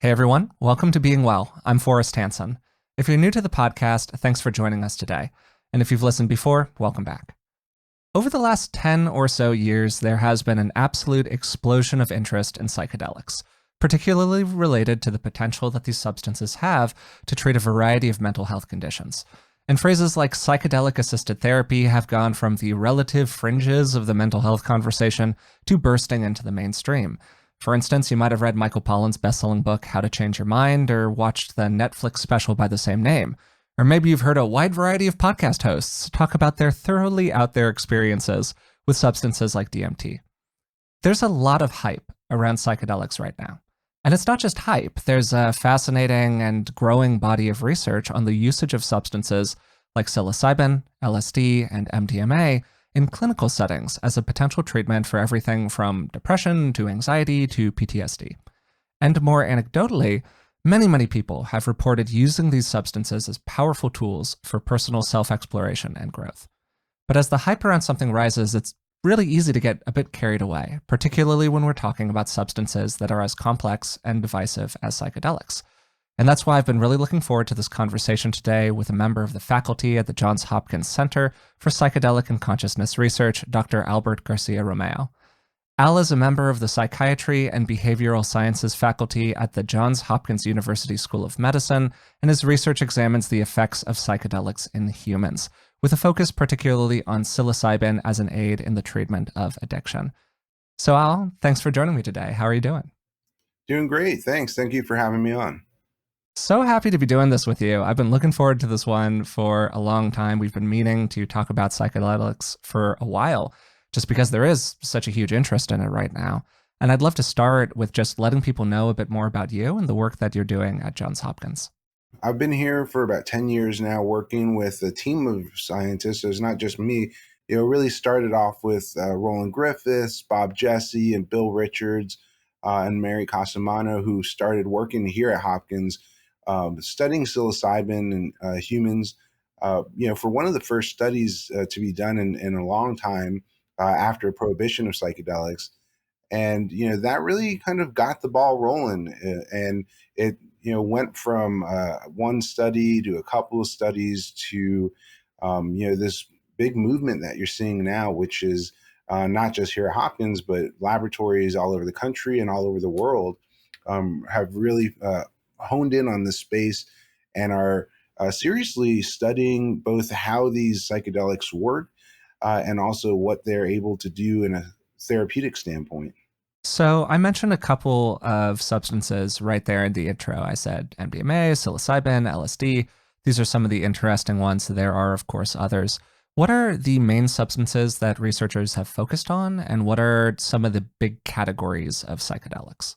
Hey everyone, welcome to Being Well. I'm Forrest Hanson. If you're new to the podcast, thanks for joining us today. And if you've listened before, welcome back. Over the last 10 or so years, there has been an absolute explosion of interest in psychedelics, particularly related to the potential that these substances have to treat a variety of mental health conditions. And phrases like psychedelic-assisted therapy have gone from the relative fringes of the mental health conversation to bursting into the mainstream. For instance, you might have read Michael Pollan's best-selling book, How to Change Your Mind, or watched the Netflix special by the same name. Or maybe you've heard a wide variety of podcast hosts talk about their thoroughly out there experiences with substances like DMT. There's a lot of hype around psychedelics right now. And it's not just hype. There's a fascinating and growing body of research on the usage of substances like psilocybin, LSD, and MDMA in clinical settings as a potential treatment for everything from depression to anxiety to PTSD. And more anecdotally, many people have reported using these substances as powerful tools for personal self-exploration and growth. But as the hype around something rises, it's really easy to get a bit carried away, particularly when we're talking about substances that are as complex and divisive as psychedelics. And that's why I've been really looking forward to this conversation today with a member of the faculty at the Johns Hopkins Center for Psychedelic and Consciousness Research, Dr. Albert Garcia-Romeu. Al is a member of the Psychiatry and Behavioral Sciences faculty at the Johns Hopkins University School of Medicine, and his research examines the effects of psychedelics in humans, with a focus particularly on psilocybin as an aid in the treatment of addiction. So Al, thanks for joining me today. How are you doing? Doing great, thanks. Thank you for having me on. So happy to be doing this with you. I've been looking forward to this one for a long time. We've been meaning to talk about psychedelics for a while, just because there is such a huge interest in it right now. And I'd love to start with just letting people know a bit more about you and the work that you're doing at Johns Hopkins. I've been here for about 10 years now working with a team of scientists. So it's not just me. Really started off with Roland Griffiths, Bob Jesse, and Bill Richards, and Mary Casamano, who started working here at Hopkins, studying psilocybin in humans. For one of the first studies to be done in a long time after prohibition of psychedelics. And, that really kind of got the ball rolling. And it, went from one study to a couple of studies to, this big movement that you're seeing now, which is not just here at Hopkins, but laboratories all over the country and all over the world have really honed in on this space and are seriously studying both how these psychedelics work and also what they're able to do in a therapeutic standpoint. So I mentioned a couple of substances right there in the intro. I said MDMA, psilocybin, LSD. These are some of the interesting ones. There are, of course, others. What are the main substances that researchers have focused on, and what are some of the big categories of psychedelics?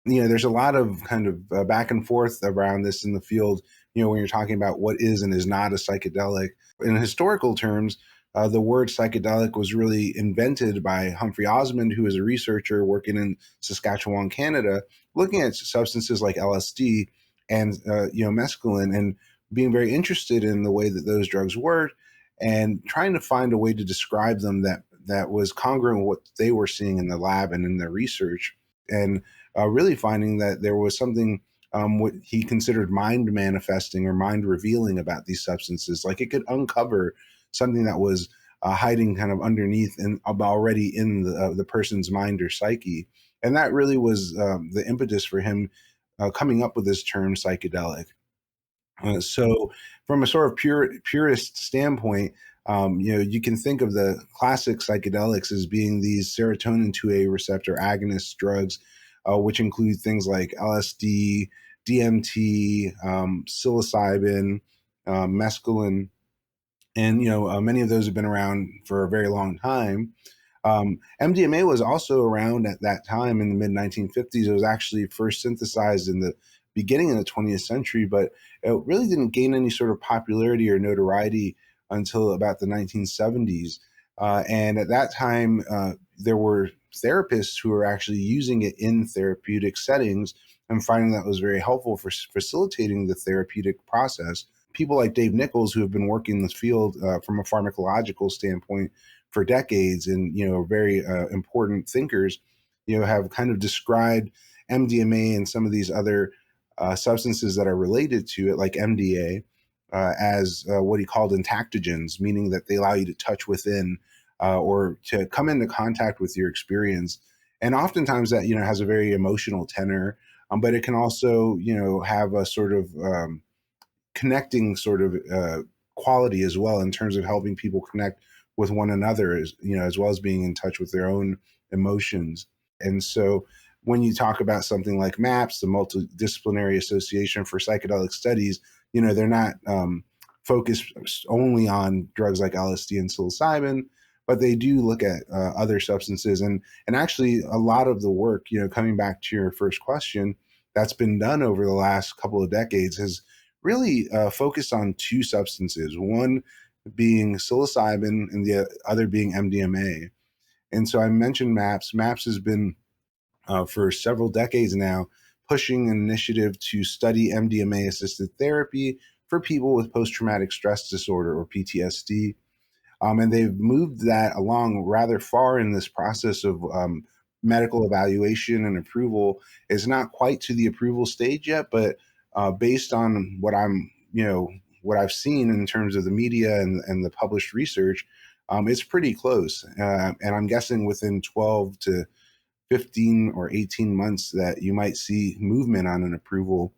There's a lot of kind of back and forth around this in the field, when you're talking about what is and is not a psychedelic. In historical terms, the word psychedelic was really invented by Humphrey Osmond, who is a researcher working in Saskatchewan, Canada, looking at substances like LSD and mescaline, and being very interested in the way that those drugs work, and trying to find a way to describe them that was congruent with what they were seeing in the lab and in their research, and really finding that there was something what he considered mind manifesting or mind revealing about these substances. Like it could uncover something that was hiding kind of underneath and already in the person's mind or psyche. And that really was the impetus for him coming up with this term psychedelic. So from a sort of purist standpoint, you can think of the classic psychedelics as being these serotonin 2A receptor agonist drugs, which include things like LSD, DMT, psilocybin, mescaline, and many of those have been around for a very long time. MDMA was also around at that time in the mid 1950s. It was actually first synthesized in the beginning of the 20th century, but it really didn't gain any sort of popularity or notoriety until about the 1970s. And at that time, there were therapists who were actually using it in therapeutic settings and finding that was very helpful for facilitating the therapeutic process. People like Dave Nichols, who have been working in this field from a pharmacological standpoint for decades and, very important thinkers, have kind of described MDMA and some of these other substances that are related to it, like MDA, as what he called entactogens, meaning that they allow you to touch within or to come into contact with your experience. And oftentimes that, has a very emotional tenor, but it can also, have a sort of connecting sort of quality as well, in terms of helping people connect with one another, as well as being in touch with their own emotions. And so when you talk about something like MAPS, the Multidisciplinary Association for Psychedelic Studies, they're not focused only on drugs like LSD and psilocybin, but they do look at other substances. And actually, a lot of the work, coming back to your first question, that's been done over the last couple of decades has really focused on two substances, one being psilocybin and the other being MDMA. And so I mentioned MAPS. MAPS has been for several decades now pushing an initiative to study MDMA-assisted therapy for people with post-traumatic stress disorder, or PTSD. And they've moved that along rather far in this process of medical evaluation and approval. It's not quite to the approval stage yet, but based on what I've seen in terms of the media and the published research, it's pretty close. And I'm guessing within 12 to 15 or 18 months that you might see movement on an approval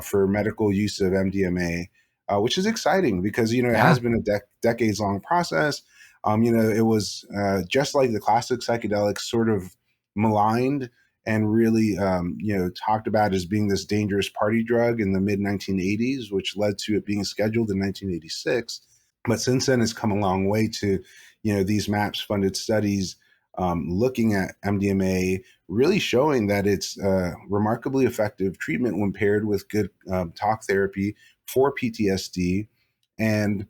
for medical use of MDMA, which is exciting because, it Yeah. has been a decades long process. It was just like the classic psychedelics, sort of maligned and really, talked about as being this dangerous party drug in the mid 1980s, which led to it being scheduled in 1986. But since then, it's come a long way to, these MAPS funded studies looking at MDMA, really showing that it's remarkably effective treatment when paired with good talk therapy for PTSD, and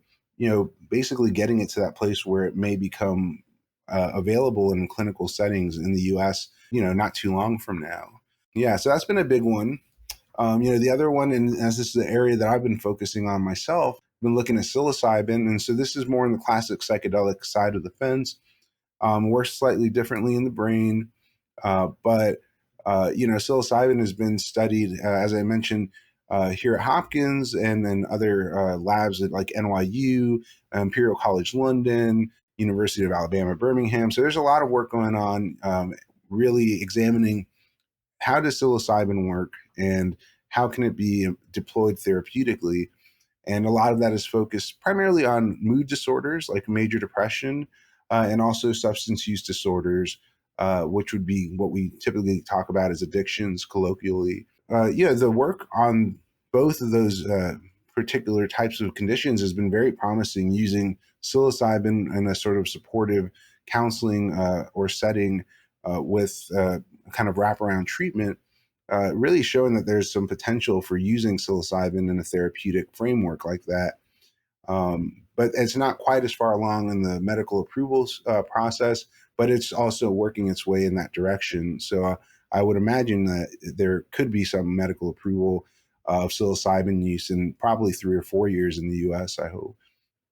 basically getting it to that place where it may become available in clinical settings in the U.S. Not too long from now. Yeah, so that's been a big one. The other one, and as this is the area that I've been focusing on myself, I've been looking at psilocybin, and so this is more in the classic psychedelic side of the fence. Works slightly differently in the brain, but psilocybin has been studied, as I mentioned, here at Hopkins and then other labs at like NYU, Imperial College London, University of Alabama, Birmingham. So there's a lot of work going on, really examining how does psilocybin work and how can it be deployed therapeutically. And a lot of that is focused primarily on mood disorders like major depression, and also substance use disorders, which would be what we typically talk about as addictions colloquially. The work on both of those particular types of conditions has been very promising, using psilocybin in a sort of supportive counseling or setting with kind of wraparound treatment, really showing that there's some potential for using psilocybin in a therapeutic framework like that. But it's not quite as far along in the medical approvals process, but it's also working its way in that direction. So I would imagine that there could be some medical approval of psilocybin use in probably 3 or 4 years in the US, I hope.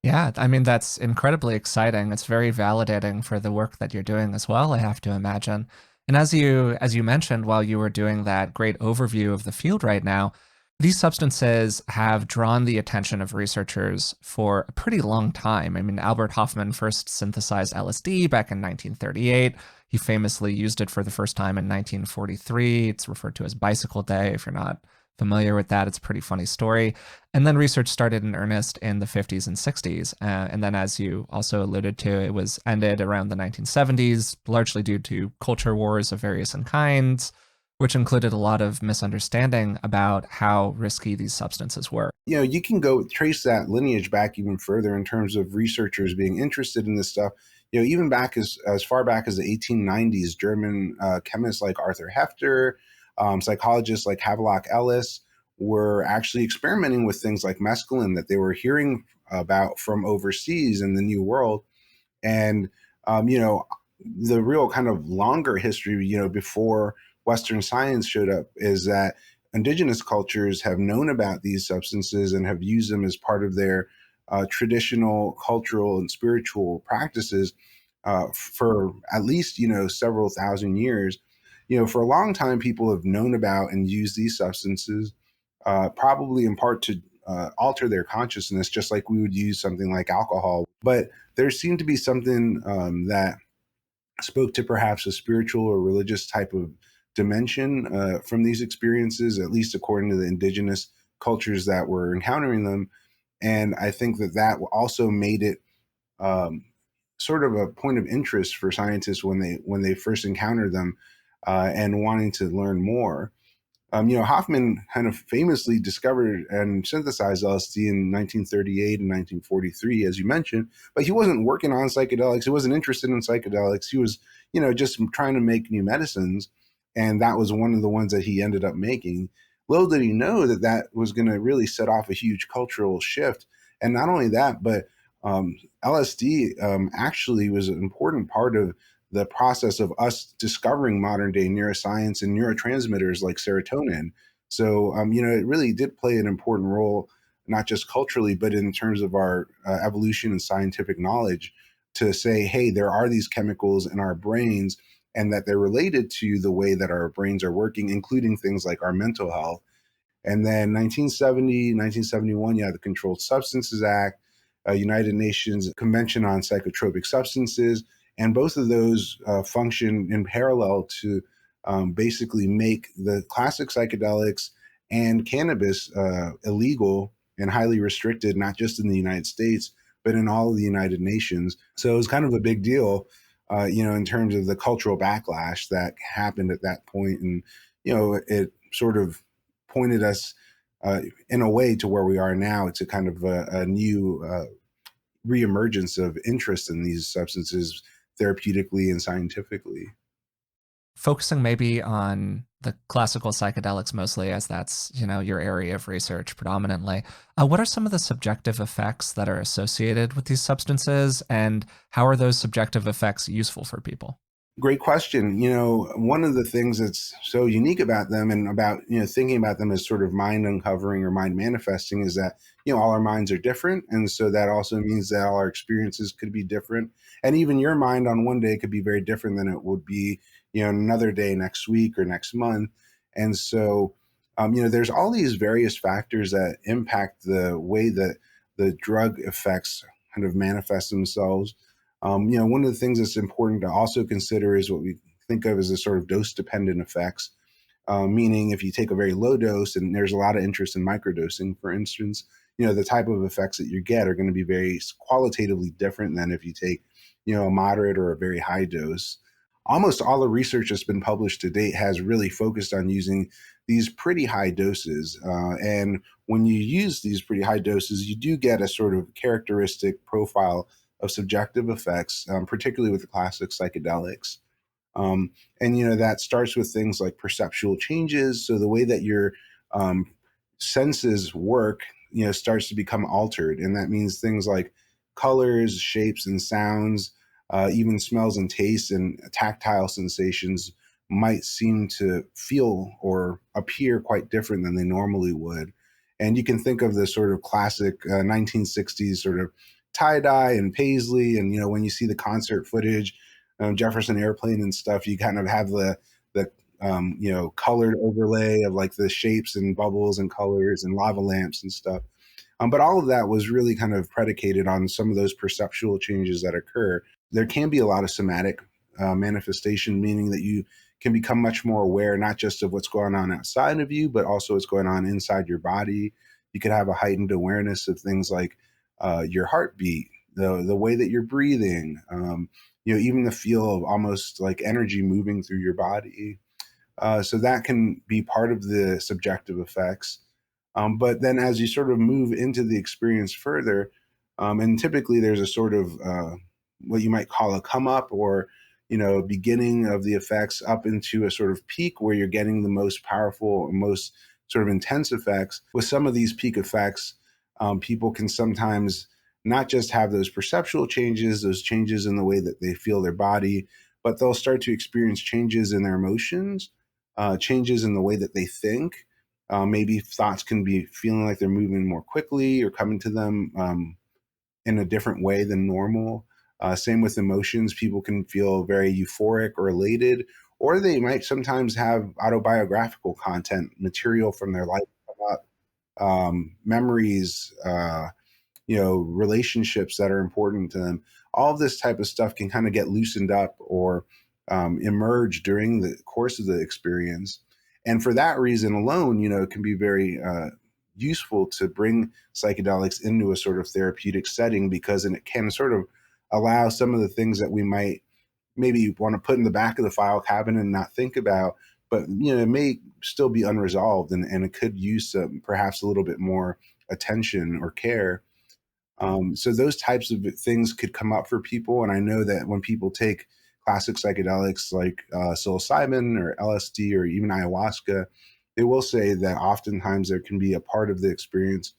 Yeah, I mean, that's incredibly exciting. It's very validating for the work that you're doing as well, I have to imagine. And as you mentioned while you were doing that great overview of the field right now, these substances have drawn the attention of researchers for a pretty long time. I mean, Albert Hofmann first synthesized LSD back in 1938. He famously used it for the first time in 1943. It's referred to as Bicycle Day. If you're not familiar with that, it's a pretty funny story. And then research started in earnest in the 50s and 60s. And then, as you also alluded to, it was ended around the 1970s, largely due to culture wars of various kinds, which included a lot of misunderstanding about how risky these substances were. You can go trace that lineage back even further in terms of researchers being interested in this stuff. Even back as far back as the 1890s, German chemists like Arthur Heffter, psychologists like Havelock Ellis were actually experimenting with things like mescaline that they were hearing about from overseas in the New World. And, the real kind of longer history, before Western science showed up, is that indigenous cultures have known about these substances and have used them as part of their traditional cultural and spiritual practices for at least, several thousand years. For a long time, people have known about and used these substances. probably in part to alter their consciousness, just like we would use something like alcohol. But there seemed to be something that spoke to perhaps a spiritual or religious type of dimension from these experiences, at least according to the indigenous cultures that were encountering them. And I think that that also made it um, sort of a point of interest for scientists when they first encountered them and wanting to learn more. Hoffman kind of famously discovered and synthesized LSD in 1938 and 1943, as you mentioned, but he wasn't working on psychedelics. He wasn't interested in psychedelics. He was, just trying to make new medicines. And that was one of the ones that he ended up making. Little did he know that that was going to really set off a huge cultural shift. And not only that, but LSD actually was an important part of the process of us discovering modern day neuroscience and neurotransmitters like serotonin. So, it really did play an important role, not just culturally, but in terms of our evolution and scientific knowledge to say, hey, there are these chemicals in our brains and that they're related to the way that our brains are working, including things like our mental health. And then 1970, 1971, you had the Controlled Substances Act, United Nations Convention on Psychotropic Substances, and both of those function in parallel to basically make the classic psychedelics and cannabis illegal and highly restricted, not just in the United States, but in all of the United Nations. So it was kind of a big deal, in terms of the cultural backlash that happened at that point. And, it sort of pointed us in a way to where we are now. It's a kind of a new reemergence of interest in these substances therapeutically and scientifically. Focusing maybe on the classical psychedelics mostly, as that's, your area of research predominantly. What are some of the subjective effects that are associated with these substances, and how are those subjective effects useful for people? Great question. One of the things that's so unique about them and about, thinking about them as sort of mind uncovering or mind manifesting is that, all our minds are different. And so that also means that all our experiences could be different. And even your mind on one day could be very different than it would be, another day next week or next month. And so, there's all these various factors that impact the way that the drug effects kind of manifest themselves. One of the things that's important to also consider is what we think of as the sort of dose dependent effects, meaning if you take a very low dose, and there's a lot of interest in microdosing, for instance, the type of effects that you get are going to be very qualitatively different than if you take, a moderate or a very high dose. Almost all the research that's been published to date has really focused on using these pretty high doses. And when you use these pretty high doses, you do get a sort of characteristic profile of subjective effects, particularly with the classic psychedelics. And that starts with things like perceptual changes. So the way that your senses work, starts to become altered, and that means things like colors, shapes, and sounds, even smells and tastes, and tactile sensations might seem to feel or appear quite different than they normally would. And you can think of the sort of classic 1960s sort of tie-dye and paisley, and when you see the concert footage, Jefferson Airplane and stuff, you kind of have the colored overlay of like the shapes and bubbles and colors and lava lamps and stuff. But all of that was really kind of predicated on some of those perceptual changes that occur. There can be a lot of somatic manifestation, meaning that you can become much more aware, not just of what's going on outside of you, but also what's going on inside your body. You could have a heightened awareness of things like your heartbeat, the way that you're breathing, even the feel of almost like energy moving through your body. So that can be part of the subjective effects. But then as you sort of move into the experience further, and typically there's a sort of what you might call a come up, or beginning of the effects up into a sort of peak where you're getting the most powerful, most sort of intense effects. With some of these peak effects, people can sometimes not just have those perceptual changes, those changes in the way that they feel their body, but they'll start to experience changes in their emotions, changes in the way that they think. Maybe thoughts can be feeling like they're moving more quickly or coming to them in a different way than normal. Same with emotions. People can feel very euphoric or elated, or they might sometimes have autobiographical content, material from their life come up. memories, relationships that are important to them. All of this type of stuff can kind of get loosened up or emerge during the course of the experience. And for that reason alone, it can be very useful to bring psychedelics into a sort of therapeutic setting, because it can sort of allow some of the things that we might maybe want to put in the back of the file cabinet and not think about, but it may still be unresolved, and it could use perhaps a little bit more attention or care. So those types of things could come up for people. And I know that when people take classic psychedelics like psilocybin or LSD or even ayahuasca, they will say that oftentimes there can be a part of the experience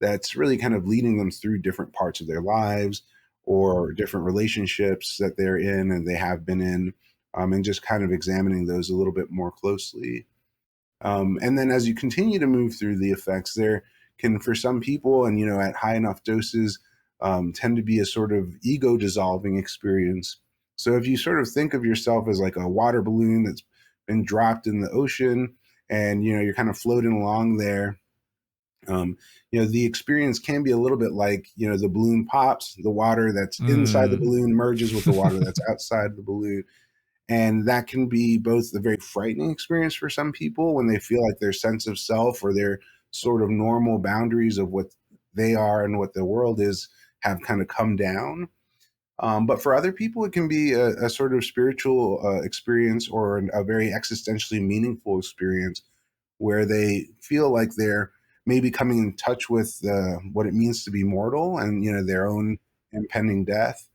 that's really kind of leading them through different parts of their lives or different relationships that they're in and they have been in, and just kind of examining those a little bit more closely. And then as you continue to move through the effects, there can, for some people, and at high enough doses, tend to be a sort of ego dissolving experience. So if you sort of think of yourself as like a water balloon that's been dropped in the ocean, and you're kind of floating along there, the experience can be a little bit like the balloon pops, the water that's inside the balloon merges with the water that's outside the balloon. And that can be both a very frightening experience for some people when they feel like their sense of self or their sort of normal boundaries of what they are and what the world is have kind of come down. But for other people, it can be a sort of spiritual experience or a very existentially meaningful experience where they feel like they're maybe coming in touch with what it means to be mortal and their own impending death.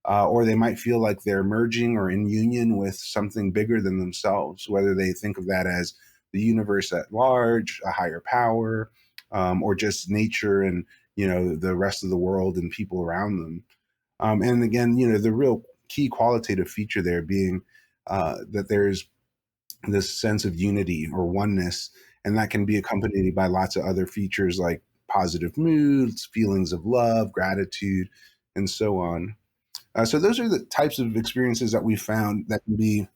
Or they might feel like they're merging or in union with something bigger than themselves, whether they think of that as the universe at large, a higher power, or just nature and the rest of the world and people around them. And again, the real key qualitative feature there being that there's this sense of unity or oneness, and that can be accompanied by lots of other features like positive moods, feelings of love, gratitude, and so on. So those are the types of experiences that we found that can be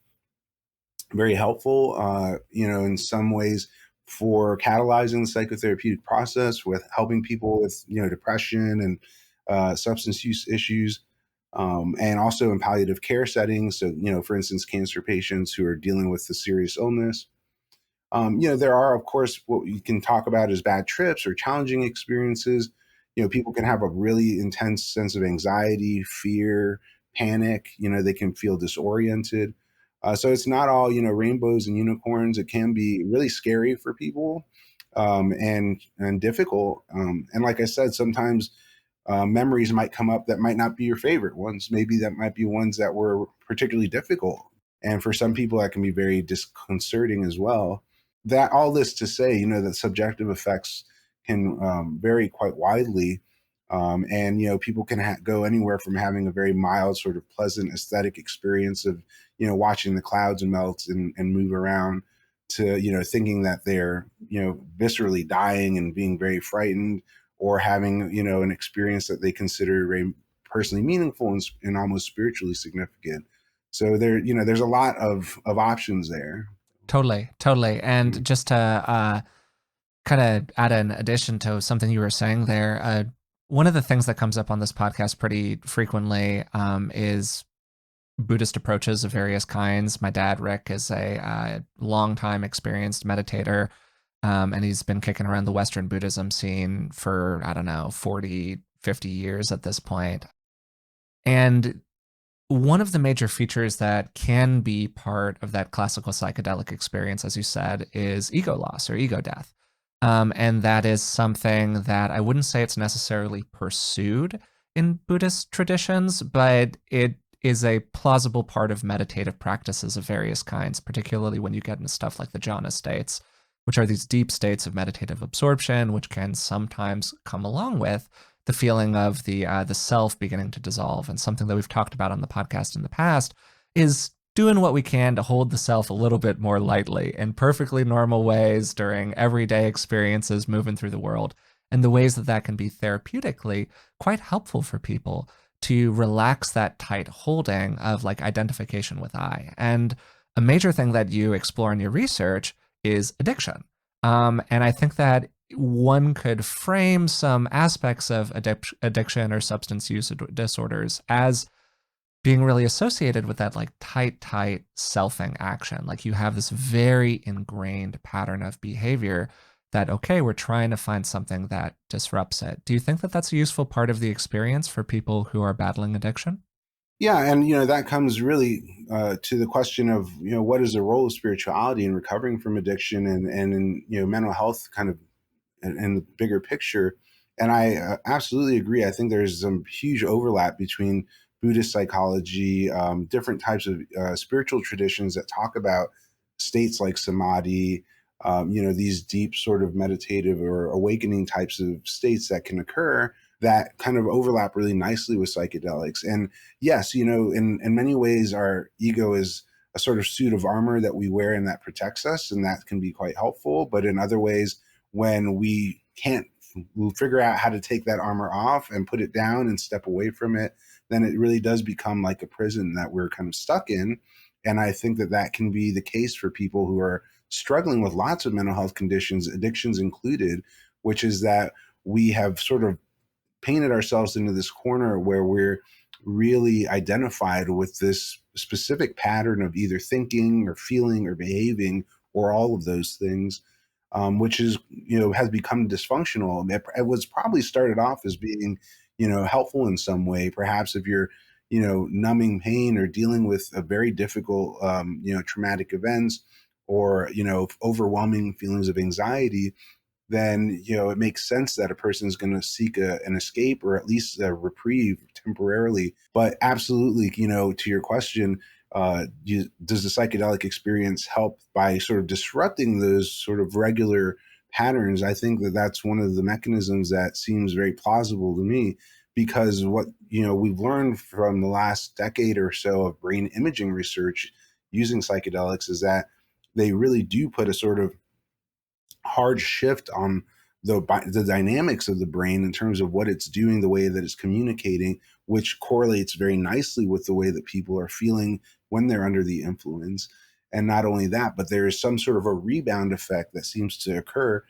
very helpful, in some ways for catalyzing the psychotherapeutic process with helping people with, depression and substance use issues, and also in palliative care settings. So, for instance, cancer patients who are dealing with a serious illness. There are, of course, what you can talk about as bad trips or challenging experiences. People can have a really intense sense of anxiety, fear, panic. They can feel disoriented. So it's not all, rainbows and unicorns. It can be really scary for people, and difficult. And like I said, sometimes memories might come up that might not be your favorite ones. Maybe that might be ones that were particularly difficult. And for some people, that can be very disconcerting as well. That all this to say, that subjective effects can vary quite widely. And, people can go anywhere from having a very mild, sort of pleasant aesthetic experience of, watching the clouds melt and move around to, thinking that they're, viscerally dying and being very frightened, or having, an experience that they consider very personally meaningful and almost spiritually significant. So there's a lot of options there. Totally, totally. And just to kind of add an addition to something you were saying there, one of the things that comes up on this podcast pretty frequently is Buddhist approaches of various kinds. My dad, Rick, is a long-time experienced meditator, and he's been kicking around the Western Buddhism scene for, I don't know, 40, 50 years at this point. And one of the major features that can be part of that classical psychedelic experience, as you said, is ego loss or ego death. And that is something that I wouldn't say it's necessarily pursued in Buddhist traditions, but it is a plausible part of meditative practices of various kinds, particularly when you get into stuff like the jhana states, which are these deep states of meditative absorption, which can sometimes come along with the feeling of the self beginning to dissolve. And something that we've talked about on the podcast in the past is doing what we can to hold the self a little bit more lightly in perfectly normal ways during everyday experiences moving through the world, and the ways that that can be therapeutically quite helpful for people to relax that tight holding of like identification with I. And a major thing that you explore in your research is addiction. And I think that one could frame some aspects of addiction or substance use disorders as being really associated with that like tight selfing action. Like you have this very ingrained pattern of behavior that, okay, we're trying to find something that disrupts it. Do you think that that's a useful part of the experience for people who are battling addiction? Yeah, and that comes really to the question of what is the role of spirituality in recovering from addiction and in mental health kind of in the bigger picture. And I absolutely agree. I think there's some huge overlap between Buddhist psychology, different types of spiritual traditions that talk about states like samadhi, these deep sort of meditative or awakening types of states that can occur that kind of overlap really nicely with psychedelics. And yes, in many ways, our ego is a sort of suit of armor that we wear and that protects us, and that can be quite helpful. But in other ways, when we'll figure out how to take that armor off and put it down and step away from it, then it really does become like a prison that we're kind of stuck in. And I think that can be the case for people who are struggling with lots of mental health conditions, addictions included, which is that we have sort of painted ourselves into this corner where we're really identified with this specific pattern of either thinking or feeling or behaving or all of those things, which is has become dysfunctional. It was probably started off as being helpful in some way, perhaps if you're numbing pain or dealing with a very difficult traumatic events or overwhelming feelings of anxiety, then it makes sense that a person is going to seek an escape or at least a reprieve temporarily. But absolutely, to your question, does the psychedelic experience help by sort of disrupting those sort of regular patterns? I think that's one of the mechanisms that seems very plausible to me, because what we've learned from the last decade or so of brain imaging research using psychedelics is that they really do put a sort of hard shift on the dynamics of the brain in terms of what it's doing, the way that it's communicating, which correlates very nicely with the way that people are feeling when they're under the influence. And not only that, but there is some sort of a rebound effect that seems to occur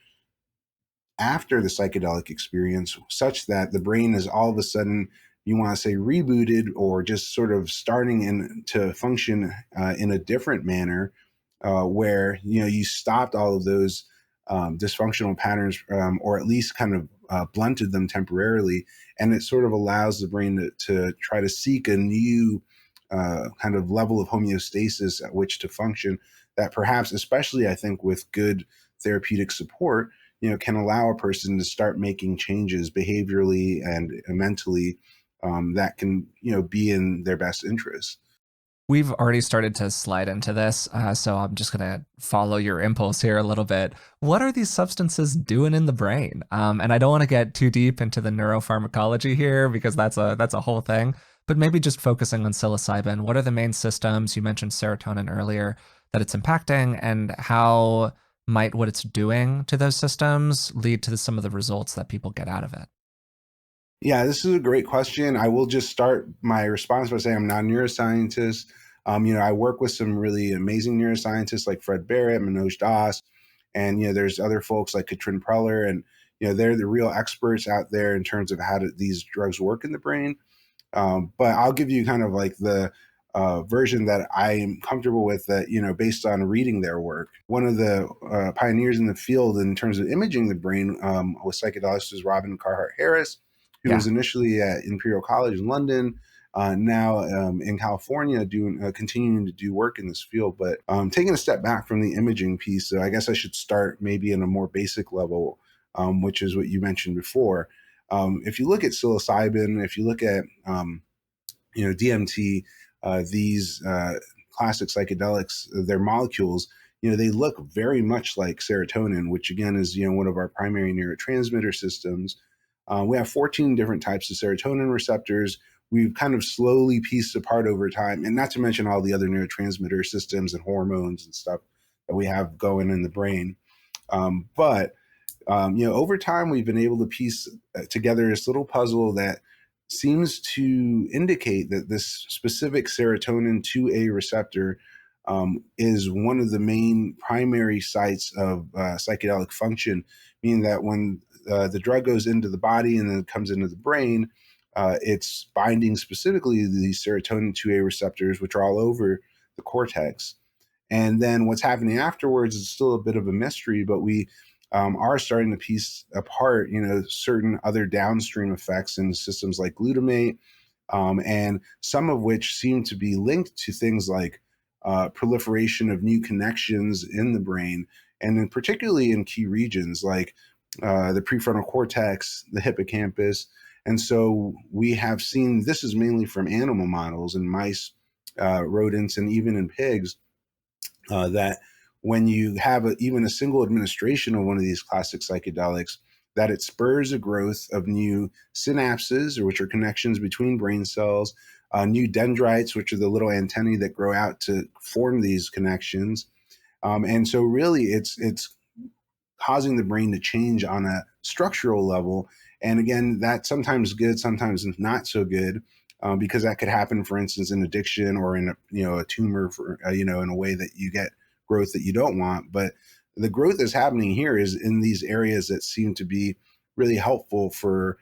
after the psychedelic experience, such that the brain is all of a sudden, you want to say, rebooted or just sort of starting to function in a different manner, where you stopped all of those dysfunctional patterns, or at least kind of blunted them temporarily, and it sort of allows the brain to try to seek a new kind of level of homeostasis at which to function. That perhaps, especially I think with good therapeutic support, can allow a person to start making changes behaviorally and mentally that can be in their best interest. We've already started to slide into this, so I'm just going to follow your impulse here a little bit. What are these substances doing in the brain? And I don't want to get too deep into the neuropharmacology here because that's a whole thing. But maybe just focusing on psilocybin. What are the main systems? You mentioned serotonin earlier, that it's impacting, and how might what it's doing to those systems lead to some of the results that people get out of it? Yeah, this is a great question. I will just start my response by saying I'm not a neuroscientist. I work with some really amazing neuroscientists like Fred Barrett, Manoj Das, and there's other folks like Katrin Preller, and they're the real experts out there in terms of how these drugs work in the brain. But I'll give you kind of like the version that I'm comfortable with, that based on reading their work. One of the pioneers in the field in terms of imaging the brain with psychedelics was Robin Carhart Harris, who Yeah. was initially at Imperial College in London, now in California, continuing to do work in this field. But taking a step back from the imaging piece, so I guess I should start maybe in a more basic level, which is what you mentioned before. If you look at psilocybin, if you look at DMT, these classic psychedelics, their molecules, they look very much like serotonin, which again is one of our primary neurotransmitter systems. We have 14 different types of serotonin receptors. We've kind of slowly pieced apart over time, and not to mention all the other neurotransmitter systems and hormones and stuff that we have going in the brain. But over time, we've been able to piece together this little puzzle that seems to indicate that this specific serotonin 2A receptor is one of the main primary sites of psychedelic function, meaning that when the drug goes into the body and then comes into the brain, it's binding specifically to these serotonin 2A receptors, which are all over the cortex. And then what's happening afterwards is still a bit of a mystery, but we are starting to piece apart, certain other downstream effects in systems like glutamate, and some of which seem to be linked to things like proliferation of new connections in the brain, and then particularly in key regions like the prefrontal cortex, the hippocampus. And so we have seen, this is mainly from animal models in mice, rodents, and even in pigs, that when you have even a single administration of one of these classic psychedelics, that it spurs a growth of new synapses, which are connections between brain cells, new dendrites, which are the little antennae that grow out to form these connections. And so really it's causing the brain to change on a structural level. And again, that's sometimes good, sometimes not so good, because that could happen, for instance, in addiction or in a tumor, for in a way that you get growth that you don't want. But the growth that's happening here is in these areas that seem to be really helpful for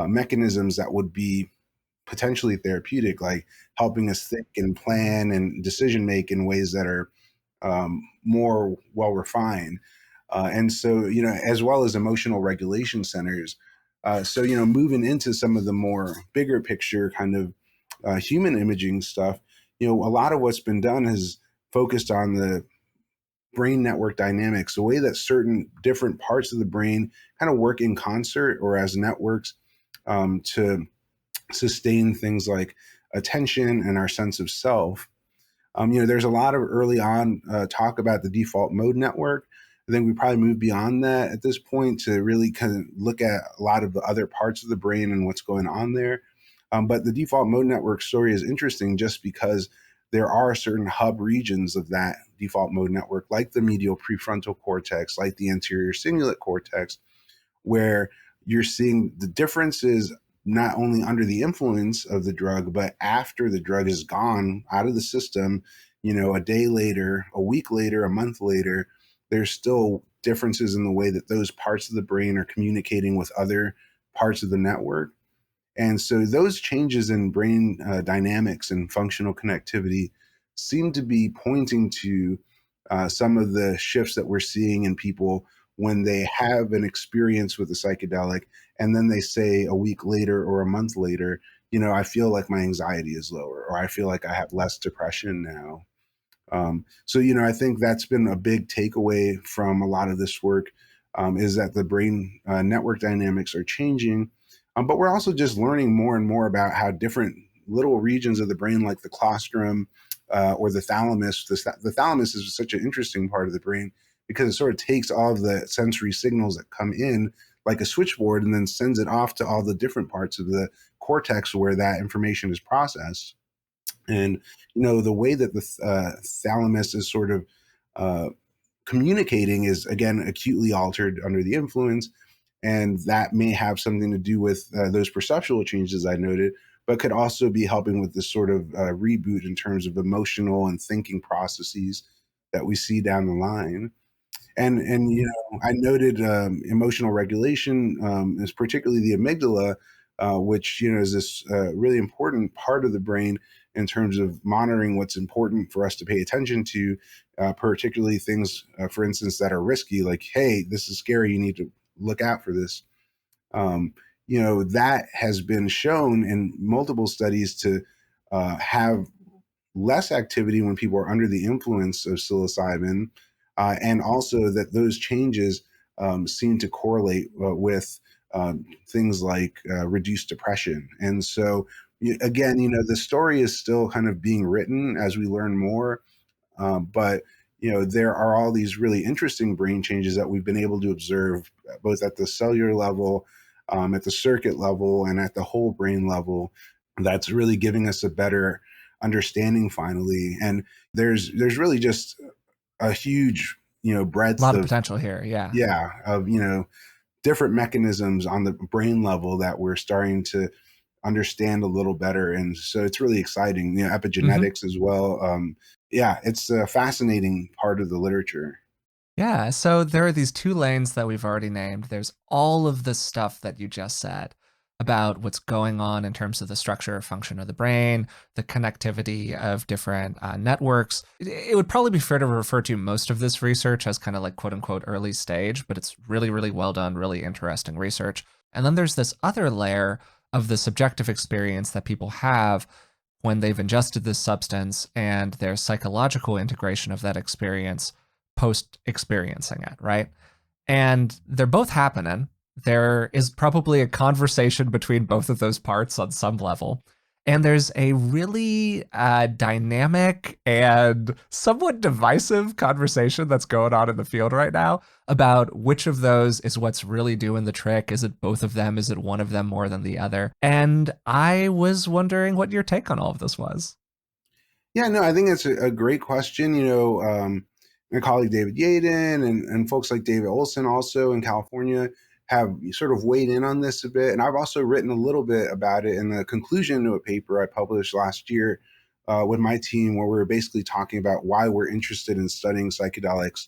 mechanisms that would be potentially therapeutic, like helping us think and plan and decision make in ways that are more well refined. And so, as well as emotional regulation centers. So, moving into some of the more bigger picture kind of human imaging stuff, a lot of what's been done has focused on the brain network dynamics, the way that certain different parts of the brain kind of work in concert or as networks to sustain things like attention and our sense of self. There's a lot of early on talk about the default mode network. I think we probably move beyond that at this point to really kind of look at a lot of the other parts of the brain and what's going on there. But the default mode network story is interesting just because there are certain hub regions of that default mode network, like the medial prefrontal cortex, like the anterior cingulate cortex, where you're seeing the differences not only under the influence of the drug, but after the drug is gone out of the system, a day later, a week later, a month later, there's still differences in the way that those parts of the brain are communicating with other parts of the network. And so those changes in brain dynamics and functional connectivity seem to be pointing to some of the shifts that we're seeing in people when they have an experience with a psychedelic and then they say a week later or a month later, I feel like my anxiety is lower, or I feel like I have less depression now. So, I think that's been a big takeaway from a lot of this work, is that the brain network dynamics are changing. But we're also just learning more and more about how different little regions of the brain, like the claustrum or the thalamus, the thalamus is such an interesting part of the brain because it sort of takes all of the sensory signals that come in like a switchboard and then sends it off to all the different parts of the cortex where that information is processed. And, the way that the thalamus is sort of communicating is, again, acutely altered under the influence. And that may have something to do with those perceptual changes I noted, but could also be helping with this sort of reboot in terms of emotional and thinking processes that we see down the line. And I noted emotional regulation is particularly the amygdala, which is this really important part of the brain in terms of monitoring what's important for us to pay attention to, particularly things, for instance, that are risky, like, hey, this is scary, you need to look out for this. That has been shown in multiple studies to have less activity when people are under the influence of psilocybin, and also that those changes seem to correlate with things like reduced depression. And so, again, the story is still kind of being written as we learn more, but there are all these really interesting brain changes that we've been able to observe both at the cellular level, at the circuit level, and at the whole brain level. That's really giving us a better understanding finally. And there's really just a huge, A breadth lot of of, potential here. Yeah. yeah, of, different mechanisms on the brain level that we're starting to understand a little better. And so it's really exciting, hmm epigenetics as well. Yeah, it's a fascinating part of the literature. Yeah, so there are these two lanes that we've already named. There's all of the stuff that you just said about what's going on in terms of the structure or function of the brain, the connectivity of different networks. It would probably be fair to refer to most of this research as kind of like quote unquote early stage, but it's really, really well done, really interesting research. And then there's this other layer of the subjective experience that people have when they've ingested this substance and their psychological integration of that experience post experiencing it, right? And they're both happening. There is probably a conversation between both of those parts on some level. And there's a really dynamic and somewhat divisive conversation that's going on in the field right now about which of those is what's really doing the trick. Is it both of them? Is it one of them more than the other? And I was wondering what your take on all of this was. Yeah, no, I think it's a great question. My colleague David Yaden and folks like David Olson also in California have sort of weighed in on this a bit. And I've also written a little bit about it in the conclusion to a paper I published last year with my team, where we were basically talking about why we're interested in studying psychedelics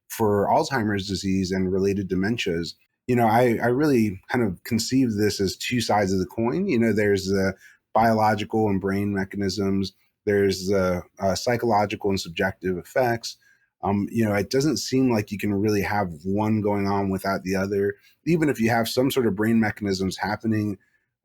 for Alzheimer's disease and related dementias. I really kind of conceive this as two sides of the coin. There's the biological and brain mechanisms, there's the psychological and subjective effects. It doesn't seem like you can really have one going on without the other. Even if you have some sort of brain mechanisms happening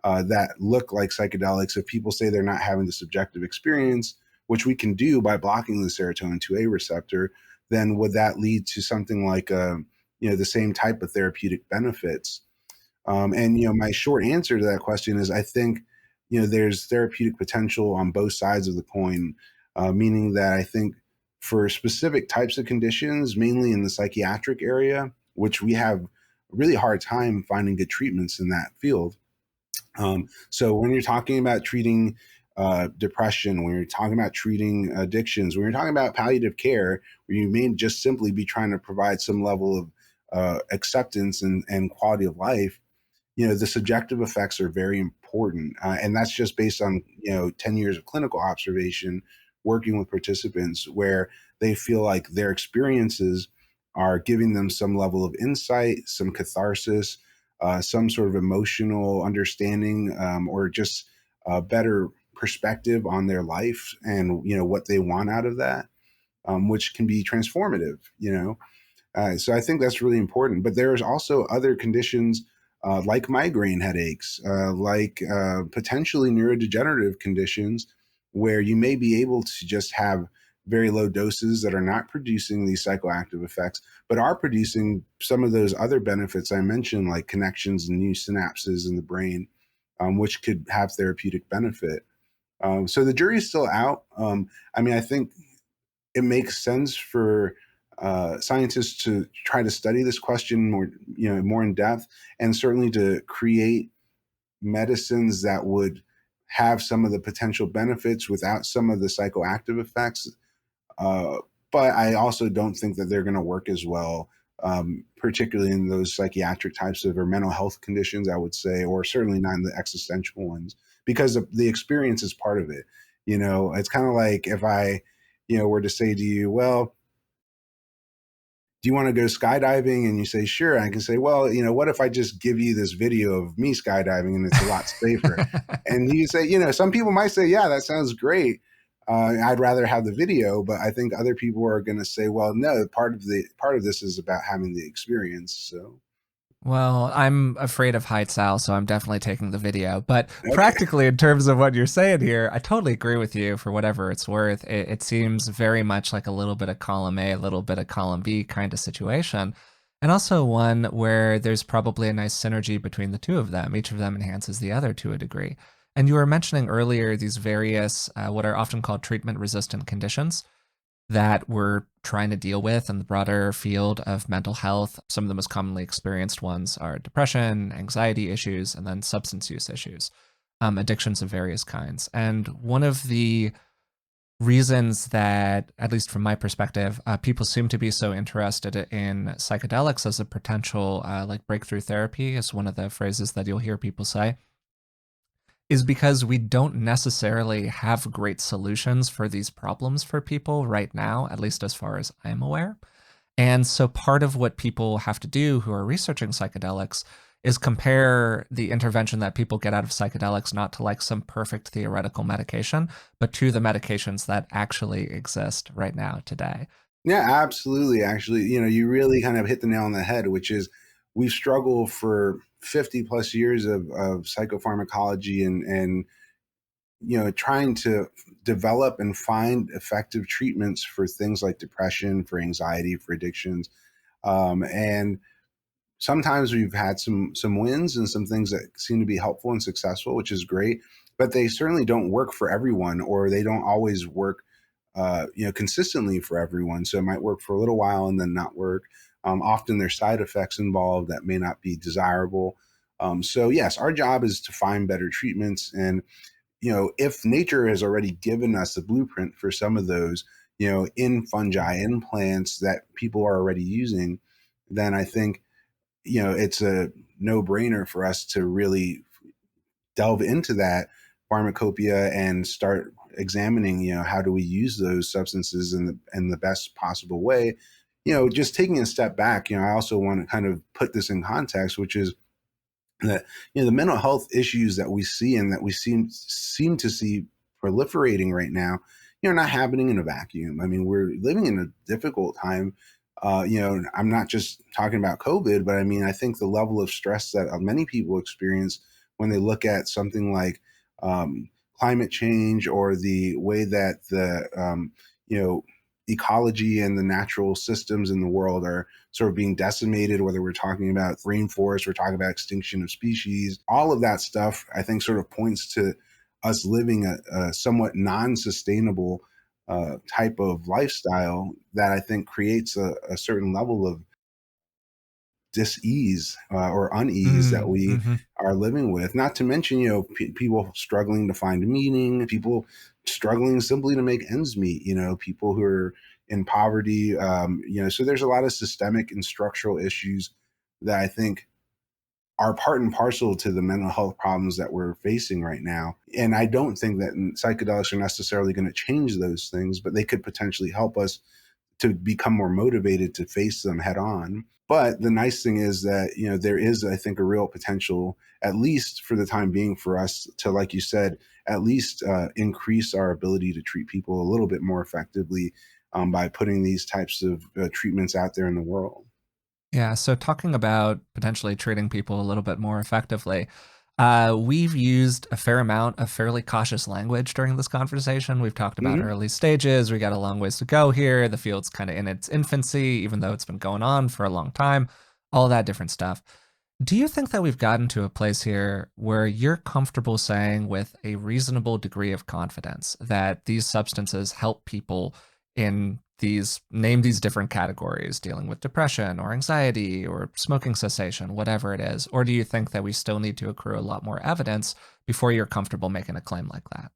that look like psychedelics, if people say they're not having the subjective experience, which we can do by blocking the serotonin 2A receptor, then would that lead to something like the same type of therapeutic benefits? And my short answer to that question is I think there's therapeutic potential on both sides of the coin, meaning that I think for specific types of conditions, mainly in the psychiatric area, which we have a really hard time finding good treatments in that field. So when you're talking about treating depression, when you're talking about treating addictions, when you're talking about palliative care, where you may just simply be trying to provide some level of acceptance and quality of life, the subjective effects are very important. And that's just based on, 10 years of clinical observation working with participants where they feel like their experiences are giving them some level of insight, some catharsis, some sort of emotional understanding, or just a better perspective on their life and, what they want out of that, which can be transformative. So I think that's really important. But there's also other conditions like migraine headaches, like potentially neurodegenerative conditions, where you may be able to just have very low doses that are not producing these psychoactive effects, but are producing some of those other benefits I mentioned, like connections and new synapses in the brain, which could have therapeutic benefit. So the jury is still out. I think it makes sense for scientists to try to study this question more in depth, and certainly to create medicines that would have some of the potential benefits without some of the psychoactive effects. Uh, but I also don't think that they're going to work as well, particularly in those psychiatric types of or mental health conditions, I would say, or certainly not in the existential ones, because the experience is part of it. It's kind of like if I, were to say to you, well, do you want to go skydiving? And you say, sure. I can say, well, what if I just give you this video of me skydiving and it's a lot safer? And you say, some people might say, yeah, that sounds great. I'd rather have the video, but I think other people are going to say, well, no, part of this is about having the experience. So, Well, I'm afraid of heights, Al, so I'm definitely taking the video. But okay. practically, in terms of what you're saying here, I totally agree with you for whatever it's worth. It seems very much like a little bit of column A, a little bit of column B kind of situation. And also one where there's probably a nice synergy between the two of them. Each of them enhances the other to a degree. And you were mentioning earlier these various, what are often called treatment resistant conditions that we're trying to deal with in the broader field of mental health. Some of the most commonly experienced ones are depression, anxiety issues, and then substance use issues, addictions of various kinds. And one of the reasons that, at least from my perspective, people seem to be so interested in psychedelics as a potential like breakthrough therapy is one of the phrases that you'll hear people say, is because we don't necessarily have great solutions for these problems for people right now, at least as far as I'm aware. And so part of what people have to do who are researching psychedelics is compare the intervention that people get out of psychedelics not to like some perfect theoretical medication, but to the medications that actually exist right now today. Yeah, absolutely. Actually, you really kind of hit the nail on the head, which is we've struggled for 50 plus years of psychopharmacology and trying to develop and find effective treatments for things like depression, for anxiety, for addictions. And sometimes we've had some wins and some things that seem to be helpful and successful, which is great, but they certainly don't work for everyone, or they don't always work consistently for everyone. So it might work for a little while and then not work. Often there's side effects involved that may not be desirable. So yes, our job is to find better treatments. And if nature has already given us the blueprint for some of those, in fungi, in plants that people are already using, then I think it's a no-brainer for us to really delve into that pharmacopoeia and start examining, how do we use those substances in the best possible way. Just taking a step back, I also want to kind of put this in context, which is that the mental health issues that we see and that we seem to see proliferating right now, not happening in a vacuum. I mean, we're living in a difficult time. I'm not just talking about COVID, but I mean, I think the level of stress that many people experience when they look at something like climate change, or the way that the you know ecology and the natural systems in the world are sort of being decimated, whether we're talking about rainforests, we're talking about extinction of species, all of that stuff, I think sort of points to us living a somewhat non-sustainable type of lifestyle that I think creates a certain level of dis-ease or unease that Mm, we hmm. are living with. Not to mention, people struggling to find meaning, people struggling simply to make ends meet. People who are in poverty. So there's a lot of systemic and structural issues that I think are part and parcel to the mental health problems that we're facing right now. And I don't think that psychedelics are necessarily going to change those things, but they could potentially help us to become more motivated to face them head on. But the nice thing is that, there is, I think, a real potential, at least for the time being, for us to, like you said, at least increase our ability to treat people a little bit more effectively by putting these types of treatments out there in the world. Yeah, so talking about potentially treating people a little bit more effectively, we've used a fair amount of fairly cautious language during this conversation. We've talked about Hmm. early stages. We got a long ways to go here. The field's kind of in its infancy, even though it's been going on for a long time, all that different stuff. Do you think that we've gotten to a place here where you're comfortable saying with a reasonable degree of confidence that these substances help people in name these different categories, dealing with depression or anxiety or smoking cessation, whatever it is? Or do you think that we still need to accrue a lot more evidence before you're comfortable making a claim like that?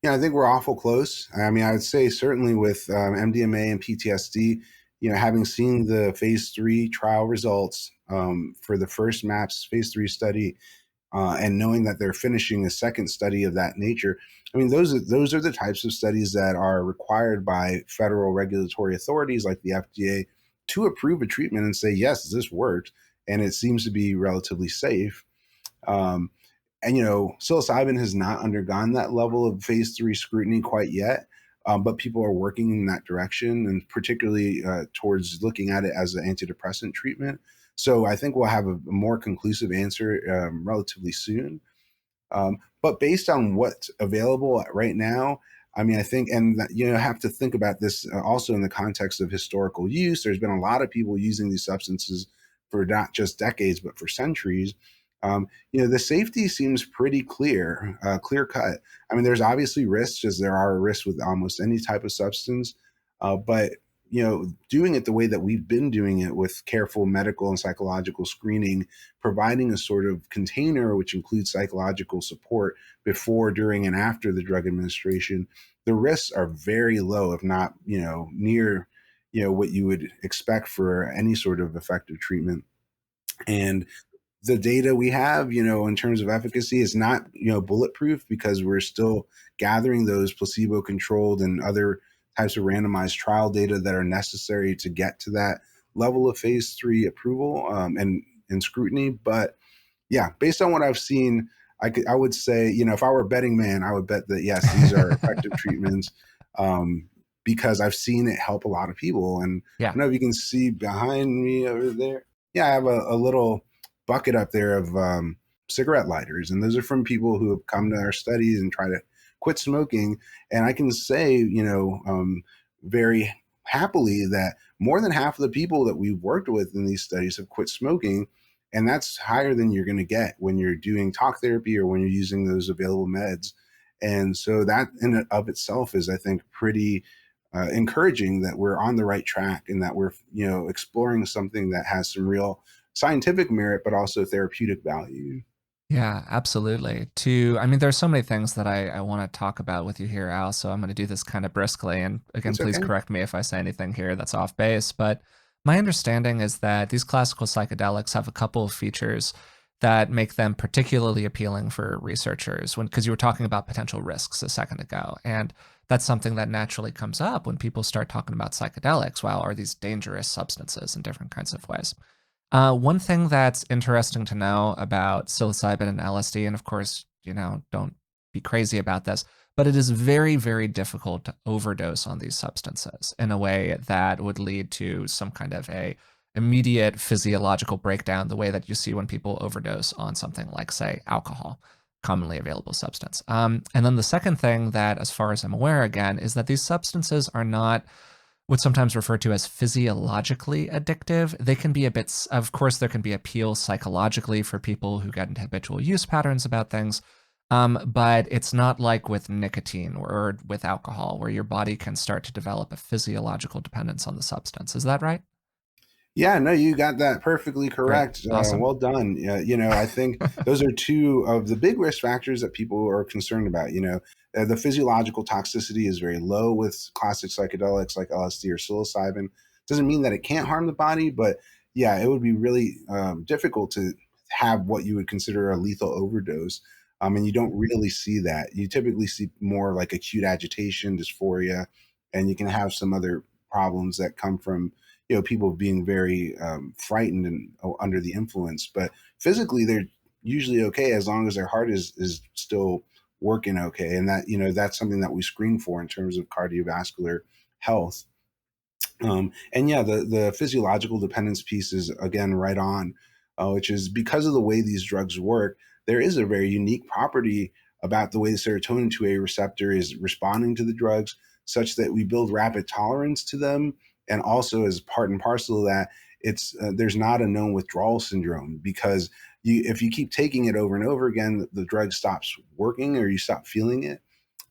Yeah, I think we're awful close. I mean, I would say certainly with MDMA and PTSD, having seen the phase 3 trial results for the first MAPS phase 3 study, and knowing that they're finishing a second study of that nature. I mean, those are the types of studies that are required by federal regulatory authorities like the FDA to approve a treatment and say, yes, this worked, and it seems to be relatively safe. Um, and psilocybin has not undergone that level of phase 3 scrutiny quite yet, but people are working in that direction, and particularly towards looking at it as an antidepressant treatment. So I think we'll have a more conclusive answer relatively soon. But based on what's available right now, I mean, I think, and have to think about this also in the context of historical use. There's been a lot of people using these substances for not just decades, but for centuries. The safety seems pretty clear cut. I mean, there's obviously risks, as there are risks with almost any type of substance, but doing it the way that we've been doing it, with careful medical and psychological screening, providing a sort of container which includes psychological support before, during, and after the drug administration, the risks are very low, if not, near, what you would expect for any sort of effective treatment. And the data we have, in terms of efficacy is not, bulletproof, because we're still gathering those placebo controlled and other types of randomized trial data that are necessary to get to that level of phase 3 approval and scrutiny. But yeah, based on what I've seen, I would say, if I were a betting man, I would bet that yes, these are effective treatments, because I've seen it help a lot of people. And I Yeah. don't know if you can see behind me over there. Yeah, I have a little bucket up there of cigarette lighters, and those are from people who have come to our studies and try to quit smoking. And I can say, very happily that more than half of the people that we've worked with in these studies have quit smoking. And that's higher than you're going to get when you're doing talk therapy or when you're using those available meds. And so that in and of itself is, I think, pretty encouraging that we're on the right track and that we're, exploring something that has some real scientific merit, but also therapeutic value. Yeah, absolutely. There's so many things that I want to talk about with you here, Al. So I'm going to do this kind of briskly. And again, It's please okay. correct me if I say anything here that's off base. But my understanding is that these classical psychedelics have a couple of features that make them particularly appealing for researchers. Because you were talking about potential risks a second ago, and that's something that naturally comes up when people start talking about psychedelics. Wow, are these dangerous substances in different kinds of ways? One thing that's interesting to know about psilocybin and LSD, and of course, don't be crazy about this, but it is very, very difficult to overdose on these substances in a way that would lead to some kind of a immediate physiological breakdown, the way that you see when people overdose on something like, say, alcohol, commonly available substance. And then the second thing that, as far as I'm aware, again, is that these substances are not what's sometimes referred to as physiologically addictive. They can be a bit, of course, there can be appeal psychologically for people who get into habitual use patterns about things. But it's not like with nicotine or with alcohol, where your body can start to develop a physiological dependence on the substance. Is that right? Yeah, no, you got that perfectly Great. correct. Awesome. Well done. I think those are two of the big risk factors that people are concerned about. The physiological toxicity is very low with classic psychedelics like LSD or psilocybin. Doesn't mean that it can't harm the body, but yeah, it would be really difficult to have what you would consider a lethal overdose. And you don't really see that. You typically see more like acute agitation, dysphoria, and you can have some other problems that come from people being very frightened and under the influence. But physically, they're usually okay as long as their heart is still working okay, and that's something that we screen for in terms of cardiovascular health. And yeah, the physiological dependence piece is again right on, which is because of the way these drugs work. There is a very unique property about the way the serotonin 2A receptor is responding to the drugs, such that we build rapid tolerance to them, and also as part and parcel of that, it's there's not a known withdrawal syndrome because if you keep taking it over and over again, the drug stops working or you stop feeling it.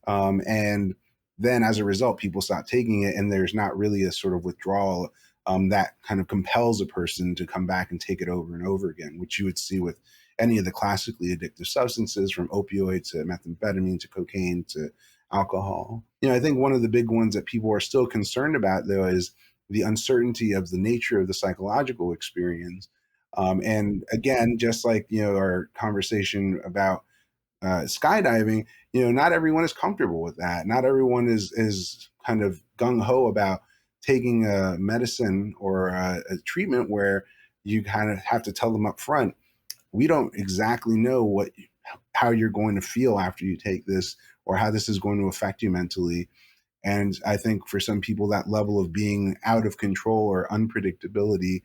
And then as a result, people stop taking it, and there's not really a sort of withdrawal that kind of compels a person to come back and take it over and over again, which you would see with any of the classically addictive substances, from opioid to methamphetamine to cocaine to alcohol. I think one of the big ones that people are still concerned about, though, is the uncertainty of the nature of the psychological experience. And again, just like our conversation about skydiving, not everyone is comfortable with that. Not everyone is kind of gung ho about taking a medicine or a treatment where you kind of have to tell them up front, we don't exactly know how you're going to feel after you take this or how this is going to affect you mentally. And I think for some people, that level of being out of control or unpredictability,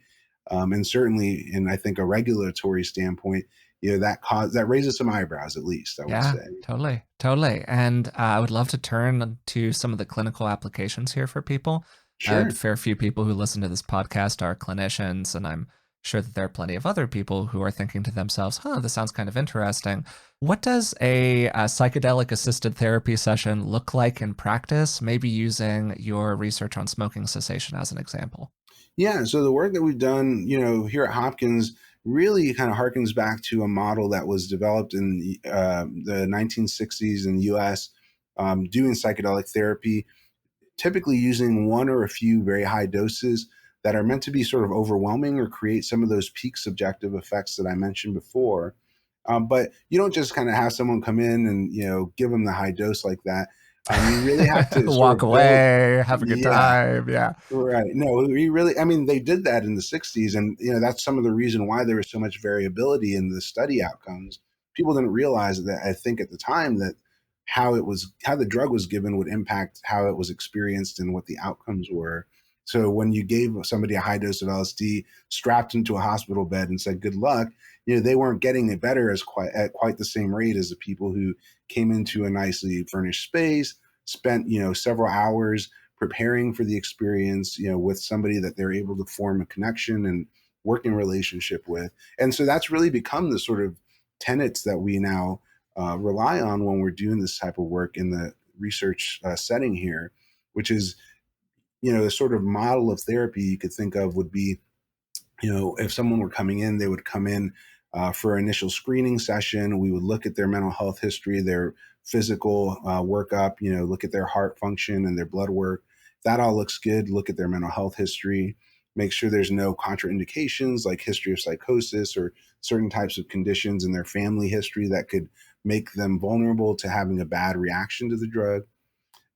and certainly in, I think, a regulatory standpoint, that raises some eyebrows, at least, I would Yeah, say. totally, totally. And I would love to turn to some of the clinical applications here for people. A Sure. fair few people who listen to this podcast are clinicians, and I'm sure that there are plenty of other people who are thinking to themselves, huh, this sounds kind of interesting. What does a psychedelic assisted therapy session look like in practice? Maybe using your research on smoking cessation as an example. Yeah. So the work that we've done, here at Hopkins really kind of harkens back to a model that was developed in the 1960s in the US, doing psychedelic therapy, typically using one or a few very high doses that are meant to be sort of overwhelming or create some of those peak subjective effects that I mentioned before. But you don't just kind of have someone come in and give them the high dose like that. You really have to sort Walk of build. away, have a good Yeah. time. Yeah. Right. No, we really, I mean, they did that in the 60s. And, that's some of the reason why there was so much variability in the study outcomes. People didn't realize that, I think at the time, that how the drug was given would impact how it was experienced and what the outcomes were. So when you gave somebody a high dose of LSD, strapped into a hospital bed and said, good luck, they weren't getting it better at quite the same rate as the people who came into a nicely furnished space, spent, several hours preparing for the experience, with somebody that they're able to form a connection and working relationship with. And so that's really become the sort of tenets that we now rely on when we're doing this type of work in the research setting here, which is, the sort of model of therapy you could think of would be, if someone were coming in, they would come in for an initial screening session. We would look at their mental health history, their physical workup, look at their heart function and their blood work. If that all looks good, look at their mental health history, make sure there's no contraindications like history of psychosis or certain types of conditions in their family history that could make them vulnerable to having a bad reaction to the drug.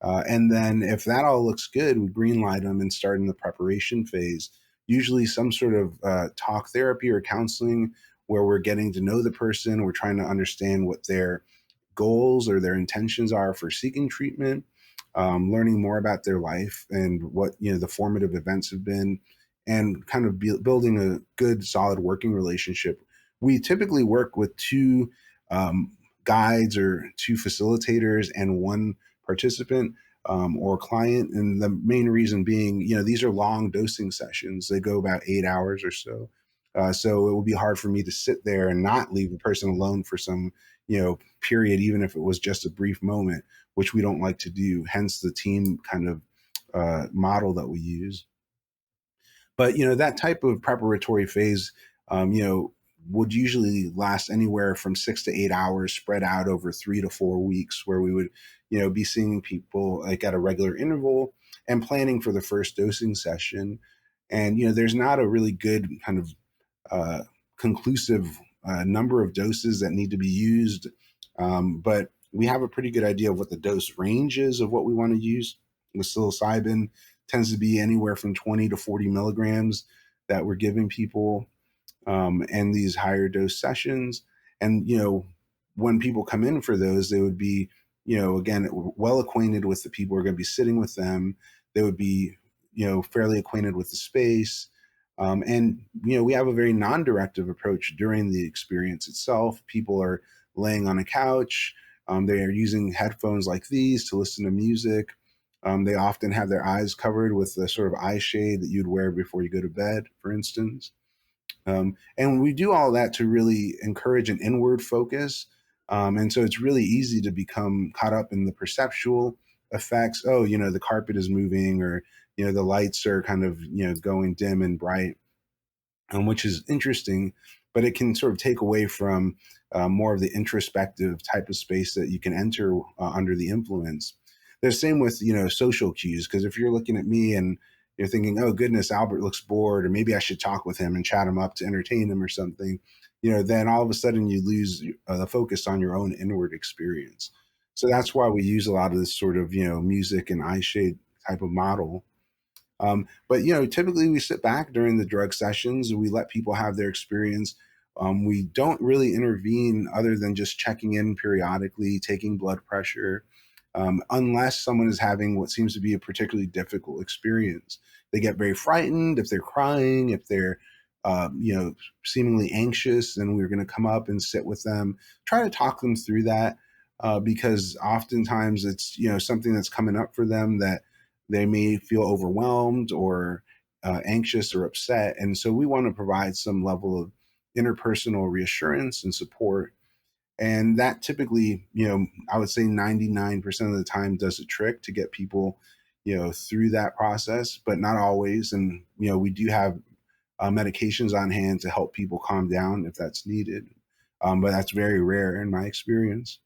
And then if that all looks good, we greenlight them and start in the preparation phase, usually some sort of talk therapy or counseling where we're getting to know the person. We're trying to understand what their goals or their intentions are for seeking treatment, learning more about their life and what, the formative events have been, and kind of building a good, solid working relationship. We typically work with two guides or two facilitators and one participant or client. And the main reason being, these are long dosing sessions. They go about 8 hours or so. So it would be hard for me to sit there and not leave the person alone for some, period, even if it was just a brief moment, which we don't like to do. Hence the team kind of model that we use. But that type of preparatory phase, would usually last anywhere from 6 to 8 hours, spread out over 3 to 4 weeks, where we would, be seeing people like at a regular interval and planning for the first dosing session. And there's not a really good kind of uh, conclusive number of doses that need to be used, but we have a pretty good idea of what the dose range is of what we want to use. With psilocybin, tends to be anywhere from 20 to 40 milligrams that we're giving people and these higher dose sessions. And, when people come in for those, they would be, again, well acquainted with the people who are going to be sitting with them. They would be, fairly acquainted with the space. And, we have a very non-directive approach during the experience itself. People are laying on a couch. They are using headphones like these to listen to music. They often have their eyes covered with the sort of eye shade that you'd wear before you go to bed, for instance. And we do all that to really encourage an inward focus. And so it's really easy to become caught up in the perceptual effects. Oh, the carpet is moving, or, the lights are kind of, going dim and bright, which is interesting, but it can sort of take away from more of the introspective type of space that you can enter under the influence. The same with, social cues, because if you're looking at me and you're thinking, oh goodness, Albert looks bored, or maybe I should talk with him and chat him up to entertain him or something, then all of a sudden you lose the focus on your own inward experience. So that's why we use a lot of this sort of, music and eye shade type of model. But typically we sit back during the drug sessions and we let people have their experience. We don't really intervene other than just checking in periodically, taking blood pressure, unless someone is having what seems to be a particularly difficult experience. They get very frightened if they're crying, if they're seemingly anxious, then we're going to come up and sit with them, try to talk them through that, because oftentimes it's something that's coming up for them that they may feel overwhelmed or anxious or upset. And so we want to provide some level of interpersonal reassurance and support. And that typically, I would say 99% of the time does the trick to get people, through that process, but not always. And, we do have medications on hand to help people calm down if that's needed. But that's very rare in my experience.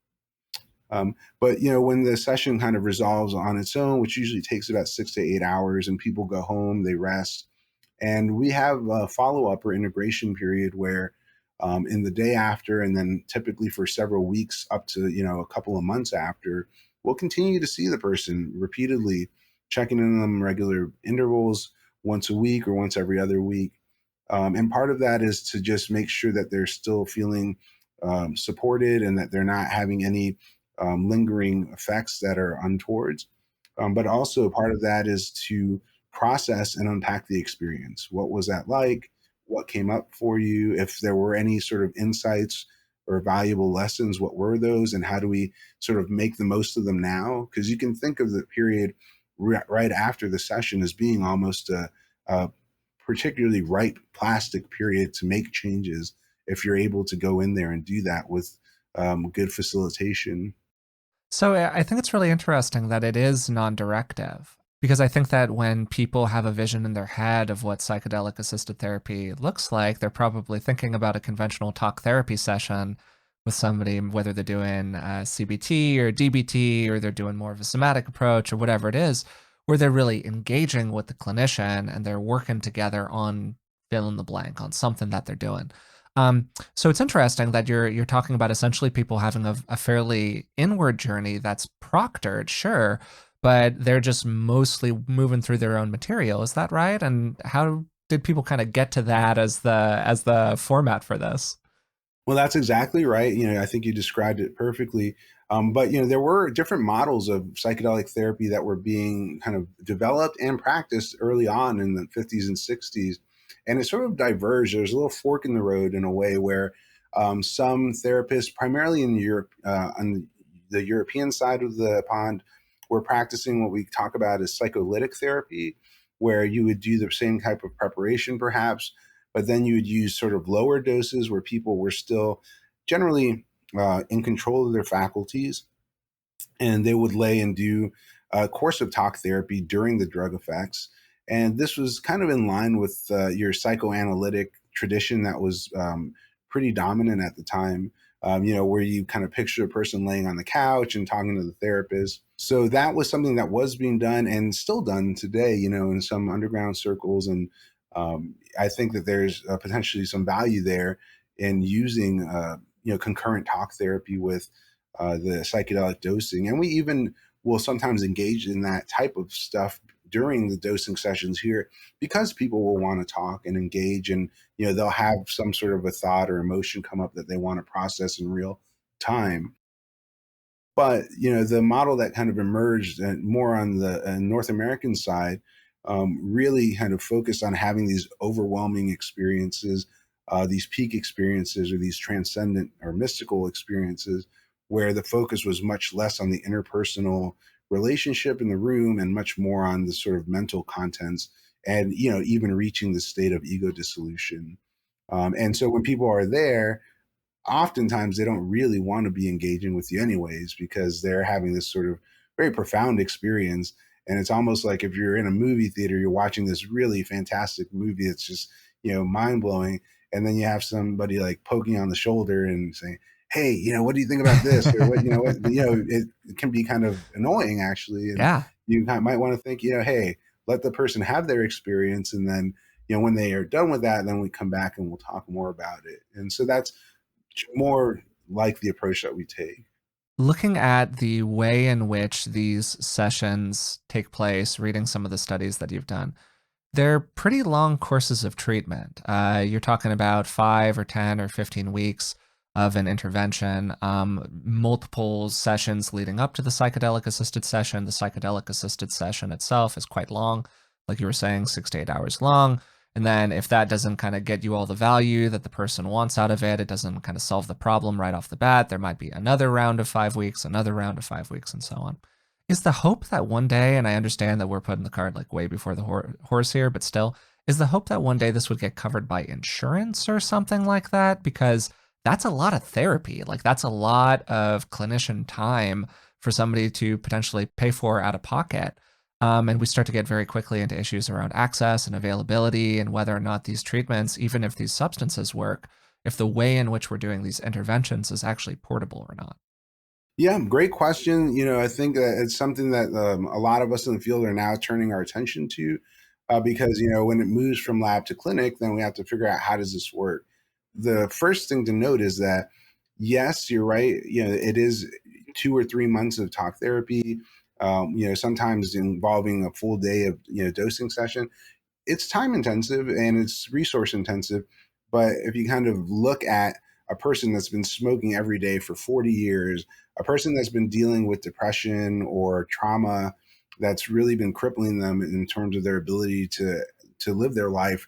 But when the session kind of resolves on its own, which usually takes about 6 to 8 hours, and people go home, they rest, and we have a follow-up or integration period where in the day after, and then typically for several weeks up to a couple of months after, we'll continue to see the person repeatedly, checking in on them regular intervals, once a week or once every other week. And part of that is to just make sure that they're still feeling supported and that they're not having any lingering effects that are untowards. But also part of that is to process and unpack the experience. What was that like? What came up for you? If there were any sort of insights or valuable lessons, what were those? And how do we sort of make the most of them now? Because you can think of the period right after the session as being almost a particularly ripe plastic period to make changes if you're able to go in there and do that with good facilitation. So I think it's really interesting that it is non-directive because I think that when people have a vision in their head of what psychedelic assisted therapy looks like, they're probably thinking about a conventional talk therapy session with somebody, whether they're doing CBT or DBT or they're doing more of a somatic approach or whatever it is, where they're really engaging with the clinician and they're working together on fill in the blank on something that they're doing. So it's interesting that you're talking about essentially people having a fairly inward journey that's proctored, sure, but they're just mostly moving through their own material. Is that right? And how did people kind of get to that as the format for this? Well, that's exactly right. I think you described it perfectly. But there were different models of psychedelic therapy that were being kind of developed and practiced early on in the 50s and 60s, and it sort of diverged. There's a little fork in the road in a way where some therapists, primarily in Europe, on the European side of the pond, were practicing what we talk about as psycholytic therapy, where you would do the same type of preparation, perhaps, but then you would use sort of lower doses where people were still generally in control of their faculties, and they would lay and do a course of talk therapy during the drug effects. And this was kind of in line with your psychoanalytic tradition that was pretty dominant at the time, where you kind of picture a person laying on the couch and talking to the therapist. So that was something that was being done and still done today, in some underground circles. And I think that there's potentially some value there in using, concurrent talk therapy with the psychedelic dosing. And we even will sometimes engage in that type of stuff during the dosing sessions here because people will want to talk and engage, and they'll have some sort of a thought or emotion come up that they want to process in real time. But the model that kind of emerged more on the North American side really kind of focused on having these overwhelming experiences, these peak experiences, or these transcendent or mystical experiences, where the focus was much less on the interpersonal relationship in the room and much more on the sort of mental contents, and even reaching the state of ego dissolution. And so when people are there, oftentimes they don't really want to be engaging with you anyways because they're having this sort of very profound experience. And it's almost like if you're in a movie theater, you're watching this really fantastic movie that's just mind blowing, and then you have somebody like poking on the shoulder and saying, hey, what do you think about this, or it can be kind of annoying actually. And Yeah. you might want to think, hey, let the person have their experience, and then when they are done with that, then we come back and we'll talk more about it. And so that's more like the approach that we take. Looking at the way in which these sessions take place, reading some of the studies that you've done, they're pretty long courses of treatment. You're talking about 5 or 10 or 15 weeks of an intervention, multiple sessions leading up to the psychedelic assisted session. The psychedelic assisted session itself is quite long, like you were saying, 6 to 8 hours long. And then if that doesn't kind of get you all the value that the person wants out of it, it doesn't kind of solve the problem right off the bat, there might be another round of 5 weeks, another round of 5 weeks, and so on. Is the hope that one day, and I understand that we're putting the cart like way before the horse here, but still, is the hope that one day this would get covered by insurance or something like that? Because that's a lot of therapy. Like that's a lot of clinician time for somebody to potentially pay for out of pocket. And we start to get very quickly into issues around access and availability and whether or not these treatments, even if these substances work, if the way in which we're doing these interventions is actually portable or not. Yeah, great question. I think that it's something that a lot of us in the field are now turning our attention to, because when it moves from lab to clinic, then we have to figure out how does this work. The first thing to note is that yes, you're right. It is 2 or 3 months of talk therapy, sometimes involving a full day of, dosing session. It's time intensive and it's resource intensive. But if you kind of look at a person that's been smoking every day for 40 years, a person that's been dealing with depression or trauma that's really been crippling them in terms of their ability to live their life,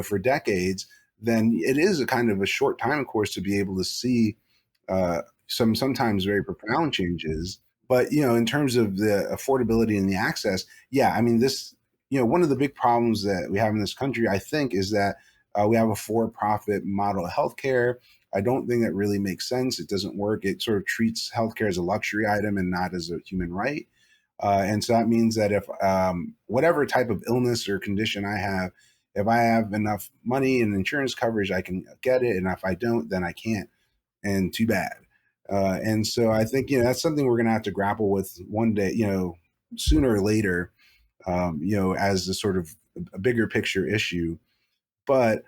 for decades, then it is a kind of a short time course to be able to see sometimes very profound changes. But in terms of the affordability and the access, yeah, I mean, this, one of the big problems that we have in this country, I think, is that we have a for-profit model of healthcare. I don't think that really makes sense. It doesn't work. It sort of treats healthcare as a luxury item and not as a human right. And so that means that if whatever type of illness or condition I have, if I have enough money and insurance coverage, I can get it. And if I don't, then I can't. And too bad. And so I think, that's something we're going to have to grapple with one day, sooner or later, as a sort of a bigger picture issue. But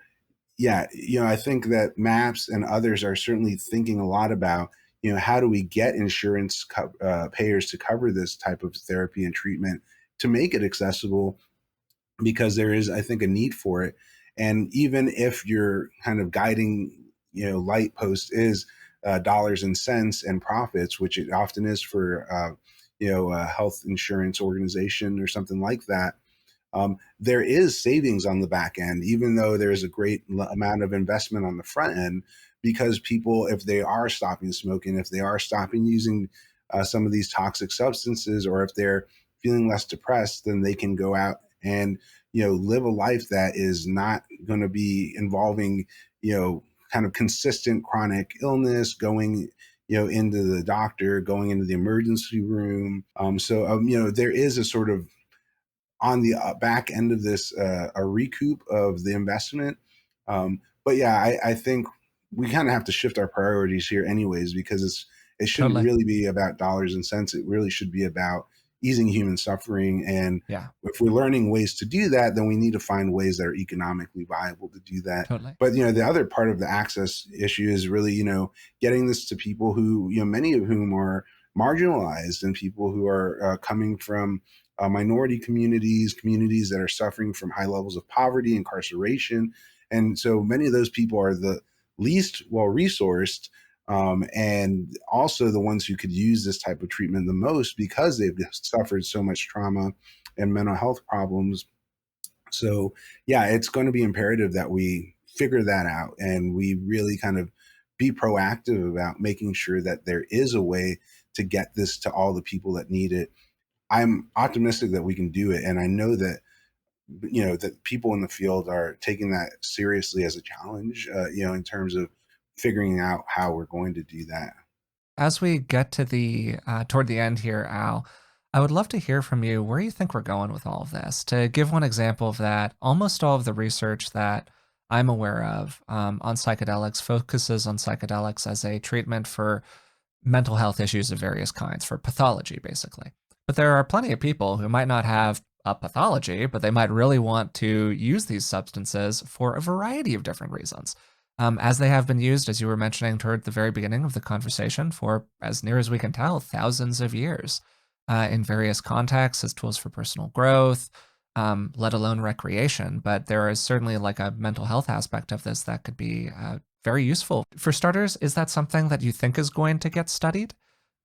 yeah, I think that MAPS and others are certainly thinking a lot about, how do we get insurance payers to cover this type of therapy and treatment to make it accessible, because there is, I think, a need for it. And even if your kind of guiding, light post is dollars and cents and profits, which it often is for, a health insurance organization or something like that, there is savings on the back end, even though there's a great amount of investment on the front end, because people, if they are stopping smoking, if they are stopping using some of these toxic substances, or if they're feeling less depressed, then they can go out and, live a life that is not going to be involving, kind of consistent chronic illness, going, into the doctor, going into the emergency room. There is a sort of, on the back end of this, a recoup of the investment. But yeah, I think we kind of have to shift our priorities here anyways, because it shouldn't Totally. really be about dollars and cents. It really should be about easing human suffering. And Yeah, if we're learning ways to do that, then we need to find ways that are economically viable to do that. totally. But, the other part of the access issue is really, getting this to people who, many of whom are marginalized, and people who are coming from minority communities that are suffering from high levels of poverty, incarceration. And so many of those people are the least well-resourced, and also the ones who could use this type of treatment the most, because they've suffered so much trauma and mental health problems. So yeah, it's going to be imperative that we figure that out, and we really kind of be proactive about making sure that there is a way to get this to all the people that need it. I'm optimistic that we can do it. And I know that, that people in the field are taking that seriously as a challenge, in terms of figuring out how we're going to do that. As we get to the toward the end here, Al, I would love to hear from you where you think we're going with all of this. To give one example of that, almost all of the research that I'm aware of on psychedelics focuses on psychedelics as a treatment for mental health issues of various kinds, for pathology, basically. But there are plenty of people who might not have a pathology, but they might really want to use these substances for a variety of different reasons. As they have been used, as you were mentioning toward the very beginning of the conversation, for, as near as we can tell, thousands of years in various contexts as tools for personal growth, let alone recreation. But there is certainly like a mental health aspect of this that could be very useful. For starters, is that something that you think is going to get studied?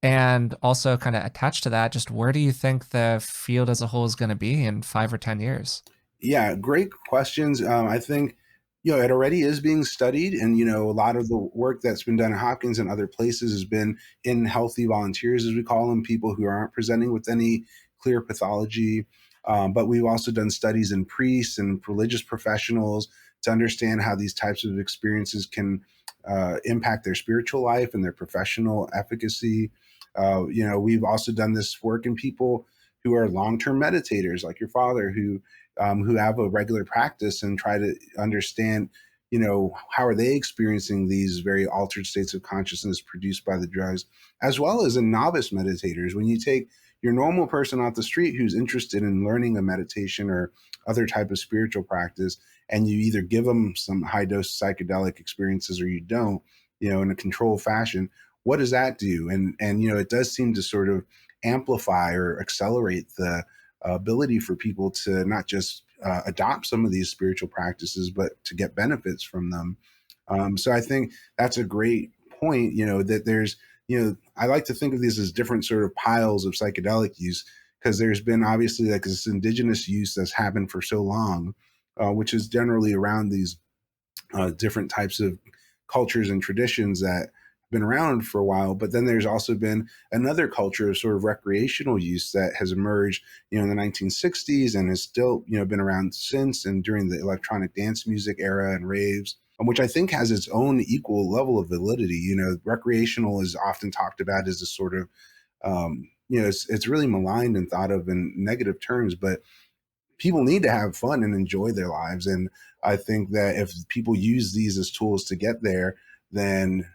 And also, kind of attached to that, just where do you think the field as a whole is going to be in 5 or 10 years? Yeah, great questions. I think, it already is being studied. And, a lot of the work that's been done at Hopkins and other places has been in healthy volunteers, as we call them, people who aren't presenting with any clear pathology. But we've also done studies in priests and religious professionals to understand how these types of experiences can impact their spiritual life and their professional efficacy. We've also done this work in people who are long-term meditators, like your father, who have a regular practice, and try to understand, how are they experiencing these very altered states of consciousness produced by the drugs, as well as in novice meditators. When you take your normal person off the street who's interested in learning a meditation or other type of spiritual practice, and you either give them some high dose psychedelic experiences or you don't, in a controlled fashion, what does that do? And it does seem to sort of amplify or accelerate the ability for people to not just adopt some of these spiritual practices, but to get benefits from them. So I think that's a great point, that there's, I like to think of these as different sort of piles of psychedelic use, because there's been obviously like this indigenous use that's happened for so long, which is generally around these different types of cultures and traditions that have been around for a while. But then there's also been another culture of sort of recreational use that has emerged, in the 1960s and has still, been around since, and during the electronic dance music era and raves, which I think has its own equal level of validity. Recreational is often talked about as a sort of, it's really maligned and thought of in negative terms, but people need to have fun and enjoy their lives. And I think that if people use these as tools to get there, then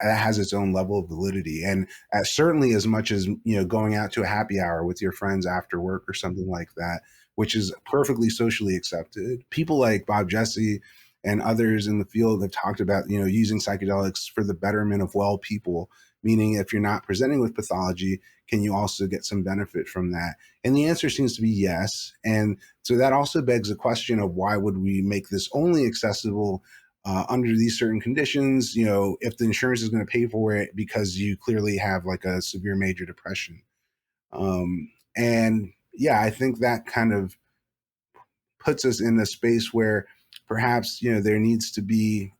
that has its own level of validity. And certainly as much as, going out to a happy hour with your friends after work or something like that, which is perfectly socially accepted. People like Bob Jesse and others in the field have talked about, using psychedelics for the betterment of well people, meaning if you're not presenting with pathology, can you also get some benefit from that? And the answer seems to be yes. And so that also begs the question of why would we make this only accessible under these certain conditions, if the insurance is going to pay for it because you clearly have like a severe major depression. And yeah, I think that kind of puts us in a space where perhaps, there needs to be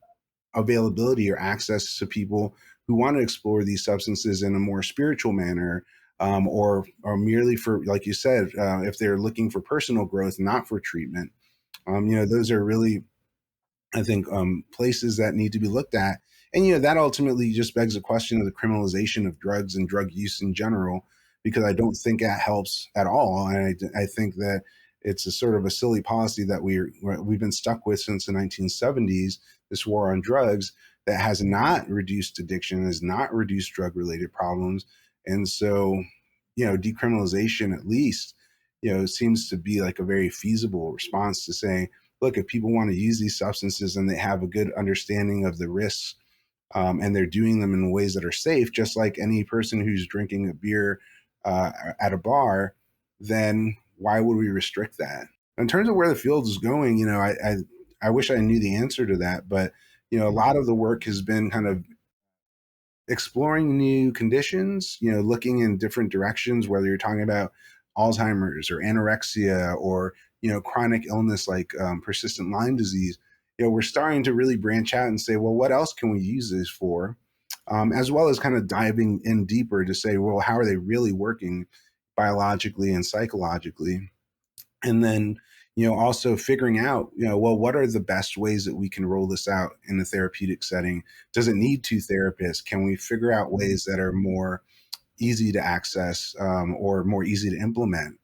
availability or access to people who want to explore these substances in a more spiritual manner, or merely for, like you said, if they're looking for personal growth, not for treatment. Those are really, I think, places that need to be looked at. And, that ultimately just begs the question of the criminalization of drugs and drug use in general, because I don't think that helps at all. And I think that it's a sort of a silly policy that we've been stuck with since the 1970s, this war on drugs that has not reduced addiction, has not reduced drug-related problems. And so, decriminalization at least, seems to be like a very feasible response to saying, look, if people want to use these substances and they have a good understanding of the risks, and they're doing them in ways that are safe, just like any person who's drinking a beer at a bar, then why would we restrict that? In terms of where the field is going, I wish I knew the answer to that, but a lot of the work has been kind of exploring new conditions, looking in different directions, whether you're talking about Alzheimer's or anorexia or, chronic illness like persistent Lyme disease. We're starting to really branch out and say, well, what else can we use this for? As well as kind of diving in deeper to say, well, how are they really working biologically and psychologically? And then, also figuring out, well, what are the best ways that we can roll this out in a therapeutic setting? Does it need two therapists? Can we figure out ways that are more easy to access, or more easy to implement?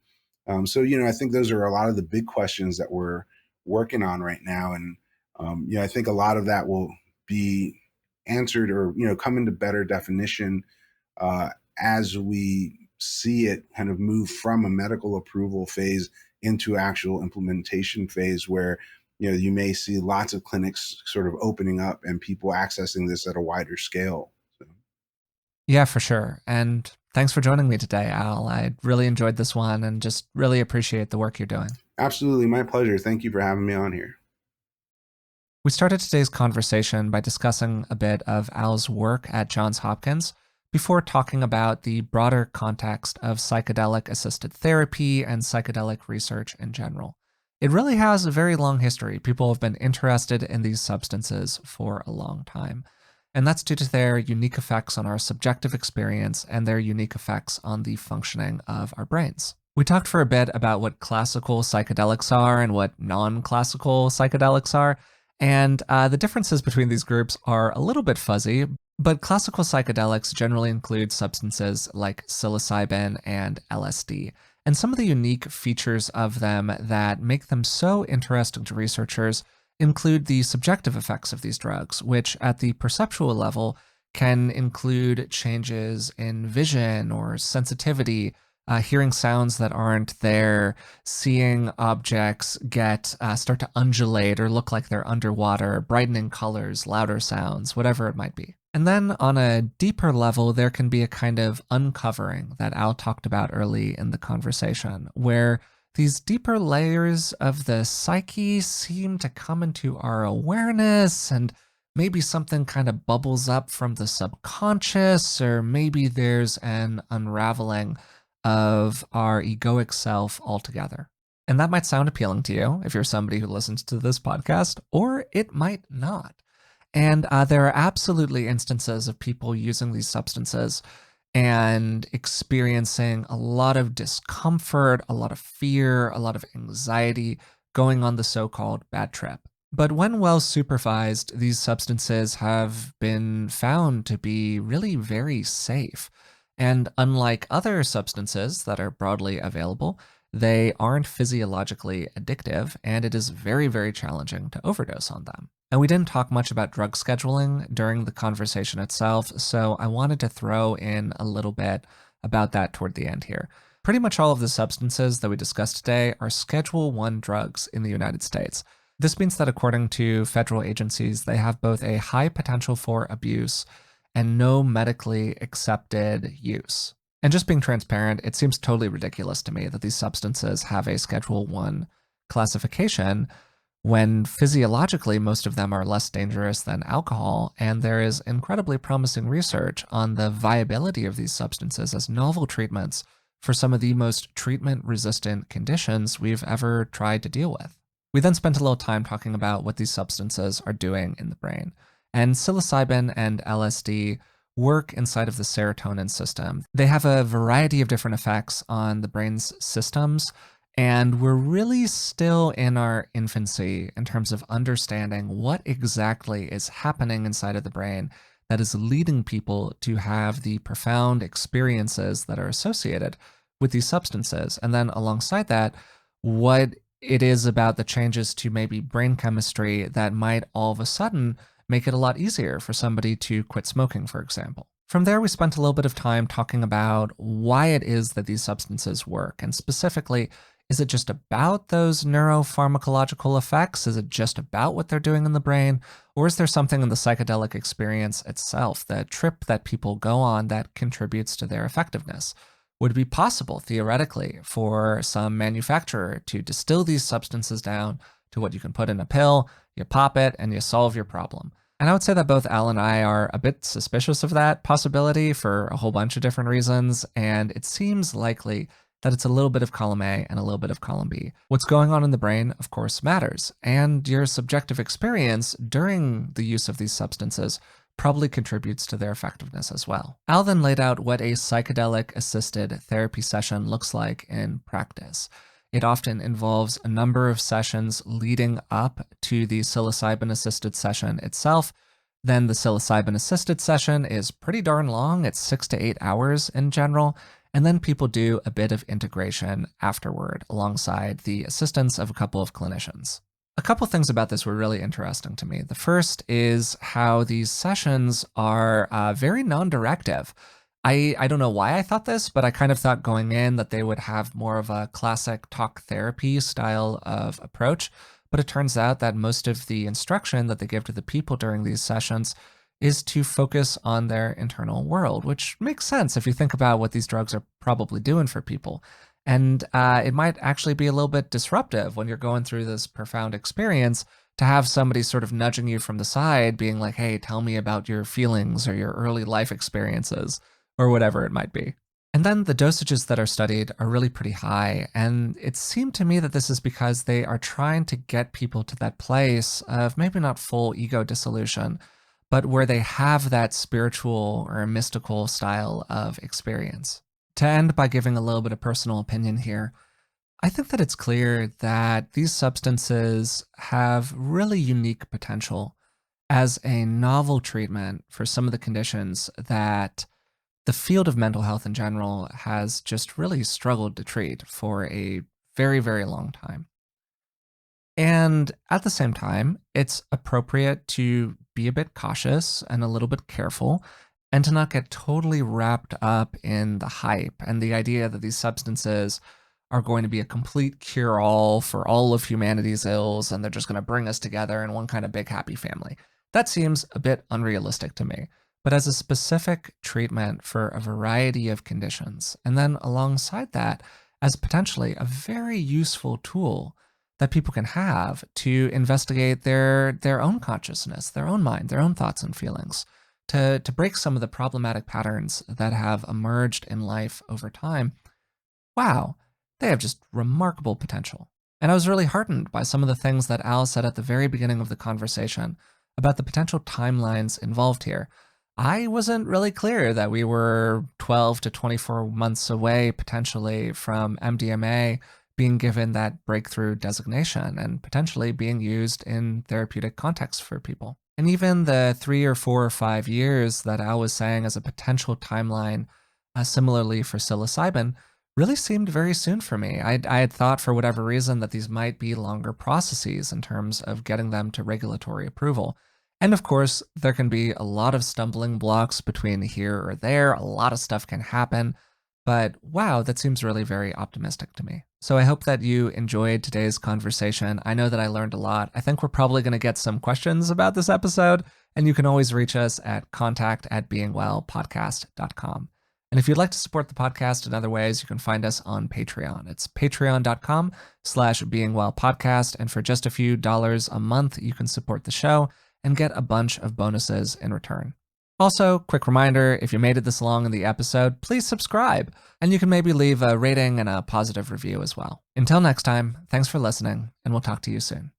So, I think those are a lot of the big questions that we're working on right now. And, I think a lot of that will be answered or, come into better definition as we see it kind of move from a medical approval phase into actual implementation phase, where you may see lots of clinics sort of opening up and people accessing this at a wider scale. So. Yeah, for sure. And thanks for joining me today, Al. I really enjoyed this one and just really appreciate the work you're doing. Absolutely, my pleasure. Thank you for having me on here. We started today's conversation by discussing a bit of Al's work at Johns Hopkins before talking about the broader context of psychedelic-assisted therapy and psychedelic research in general. It really has a very long history. People have been interested in these substances for a long time. And that's due to their unique effects on our subjective experience and their unique effects on the functioning of our brains. We talked for a bit about what classical psychedelics are and what non-classical psychedelics are, and the differences between these groups are a little bit fuzzy, but classical psychedelics generally include substances like psilocybin and LSD. And some of the unique features of them that make them so interesting to researchers include the subjective effects of these drugs, which at the perceptual level can include changes in vision or sensitivity, hearing sounds that aren't there, seeing objects start to undulate or look like they're underwater, brightening colors, louder sounds, whatever it might be. And then on a deeper level, there can be a kind of uncovering that Al talked about early in the conversation, where these deeper layers of the psyche seem to come into our awareness, and maybe something kind of bubbles up from the subconscious, or maybe there's an unraveling of our egoic self altogether. And that might sound appealing to you if you're somebody who listens to this podcast, or it might not. And there are absolutely instances of people using these substances and experiencing a lot of discomfort, a lot of fear, a lot of anxiety going on the so called bad trip. But when well supervised, these substances have been found to be really very safe. And unlike other substances that are broadly available, they aren't physiologically addictive, and it is very, very challenging to overdose on them. And we didn't talk much about drug scheduling during the conversation itself, so I wanted to throw in a little bit about that toward the end here. Pretty much all of the substances that we discussed today are Schedule 1 drugs in the United States. This means that according to federal agencies, they have both a high potential for abuse and no medically accepted use. And just being transparent, it seems totally ridiculous to me that these substances have a Schedule 1 classification when physiologically most of them are less dangerous than alcohol, and there is incredibly promising research on the viability of these substances as novel treatments for some of the most treatment-resistant conditions we've ever tried to deal with. We then spent a little time talking about what these substances are doing in the brain. And psilocybin and LSD work inside of the serotonin system. They have a variety of different effects on the brain's systems, and we're really still in our infancy in terms of understanding what exactly is happening inside of the brain that is leading people to have the profound experiences that are associated with these substances. And then alongside that, what it is about the changes to maybe brain chemistry that might all of a sudden make it a lot easier for somebody to quit smoking, for example. From there, we spent a little bit of time talking about why it is that these substances work, and specifically, is it just about those neuropharmacological effects? Is it just about what they're doing in the brain? Or is there something in the psychedelic experience itself, the trip that people go on, that contributes to their effectiveness? Would it be possible, theoretically, for some manufacturer to distill these substances down to what you can put in a pill, you pop it, and you solve your problem? And I would say that both Al and I are a bit suspicious of that possibility for a whole bunch of different reasons, and it seems likely that it's a little bit of column A and a little bit of column B. What's going on in the brain, of course, matters, and your subjective experience during the use of these substances probably contributes to their effectiveness as well. Al then laid out what a psychedelic-assisted therapy session looks like in practice. It often involves a number of sessions leading up to the psilocybin-assisted session itself. Then the psilocybin-assisted session is pretty darn long. It's 6 to 8 hours in general. And then people do a bit of integration afterward alongside the assistance of a couple of clinicians. A couple things about this were really interesting to me. The first is how these sessions are very non-directive. I don't know why I thought this, but I kind of thought going in that they would have more of a classic talk therapy style of approach. But it turns out that most of the instruction that they give to the people during these sessions is to focus on their internal world, which makes sense if you think about what these drugs are probably doing for people. And it might actually be a little bit disruptive when you're going through this profound experience to have somebody sort of nudging you from the side, being like, hey, tell me about your feelings or your early life experiences or whatever it might be. And then the dosages that are studied are really pretty high. And it seemed to me that this is because they are trying to get people to that place of maybe not full ego dissolution, but where they have that spiritual or mystical style of experience. To end by giving a little bit of personal opinion here, I think that it's clear that these substances have really unique potential as a novel treatment for some of the conditions that the field of mental health in general has just really struggled to treat for a very, very long time. And at the same time, it's appropriate to be a bit cautious and a little bit careful and to not get totally wrapped up in the hype and the idea that these substances are going to be a complete cure-all for all of humanity's ills and they're just going to bring us together in one kind of big happy family. That seems a bit unrealistic to me. but as a specific treatment for a variety of conditions. And then alongside that, as potentially a very useful tool that people can have to investigate their own consciousness, their own mind, their own thoughts and feelings, to break some of the problematic patterns that have emerged in life over time. Wow, they have just remarkable potential. And I was really heartened by some of the things that Al said at the very beginning of the conversation about the potential timelines involved here. I wasn't really clear that we were 12 to 24 months away potentially from MDMA being given that breakthrough designation and potentially being used in therapeutic contexts for people. And even the 3 or 4 or 5 years that Al was saying as a potential timeline, similarly for psilocybin, really seemed very soon for me. I had thought for whatever reason that these might be longer processes in terms of getting them to regulatory approval. And of course, there can be a lot of stumbling blocks between here or there. A lot of stuff can happen. But wow, that seems really very optimistic to me. So I hope that you enjoyed today's conversation. I know that I learned a lot. I think we're probably going to get some questions about this episode, and you can always reach us at contact@beingwellpodcast.com. And if you'd like to support the podcast in other ways, you can find us on Patreon. It's patreon.com/beingwellpodcast. And for just a few dollars a month, you can support the show and get a bunch of bonuses in return. Also, quick reminder, if you made it this long in the episode, please subscribe, and you can maybe leave a rating and a positive review as well. Until next time, thanks for listening, and we'll talk to you soon.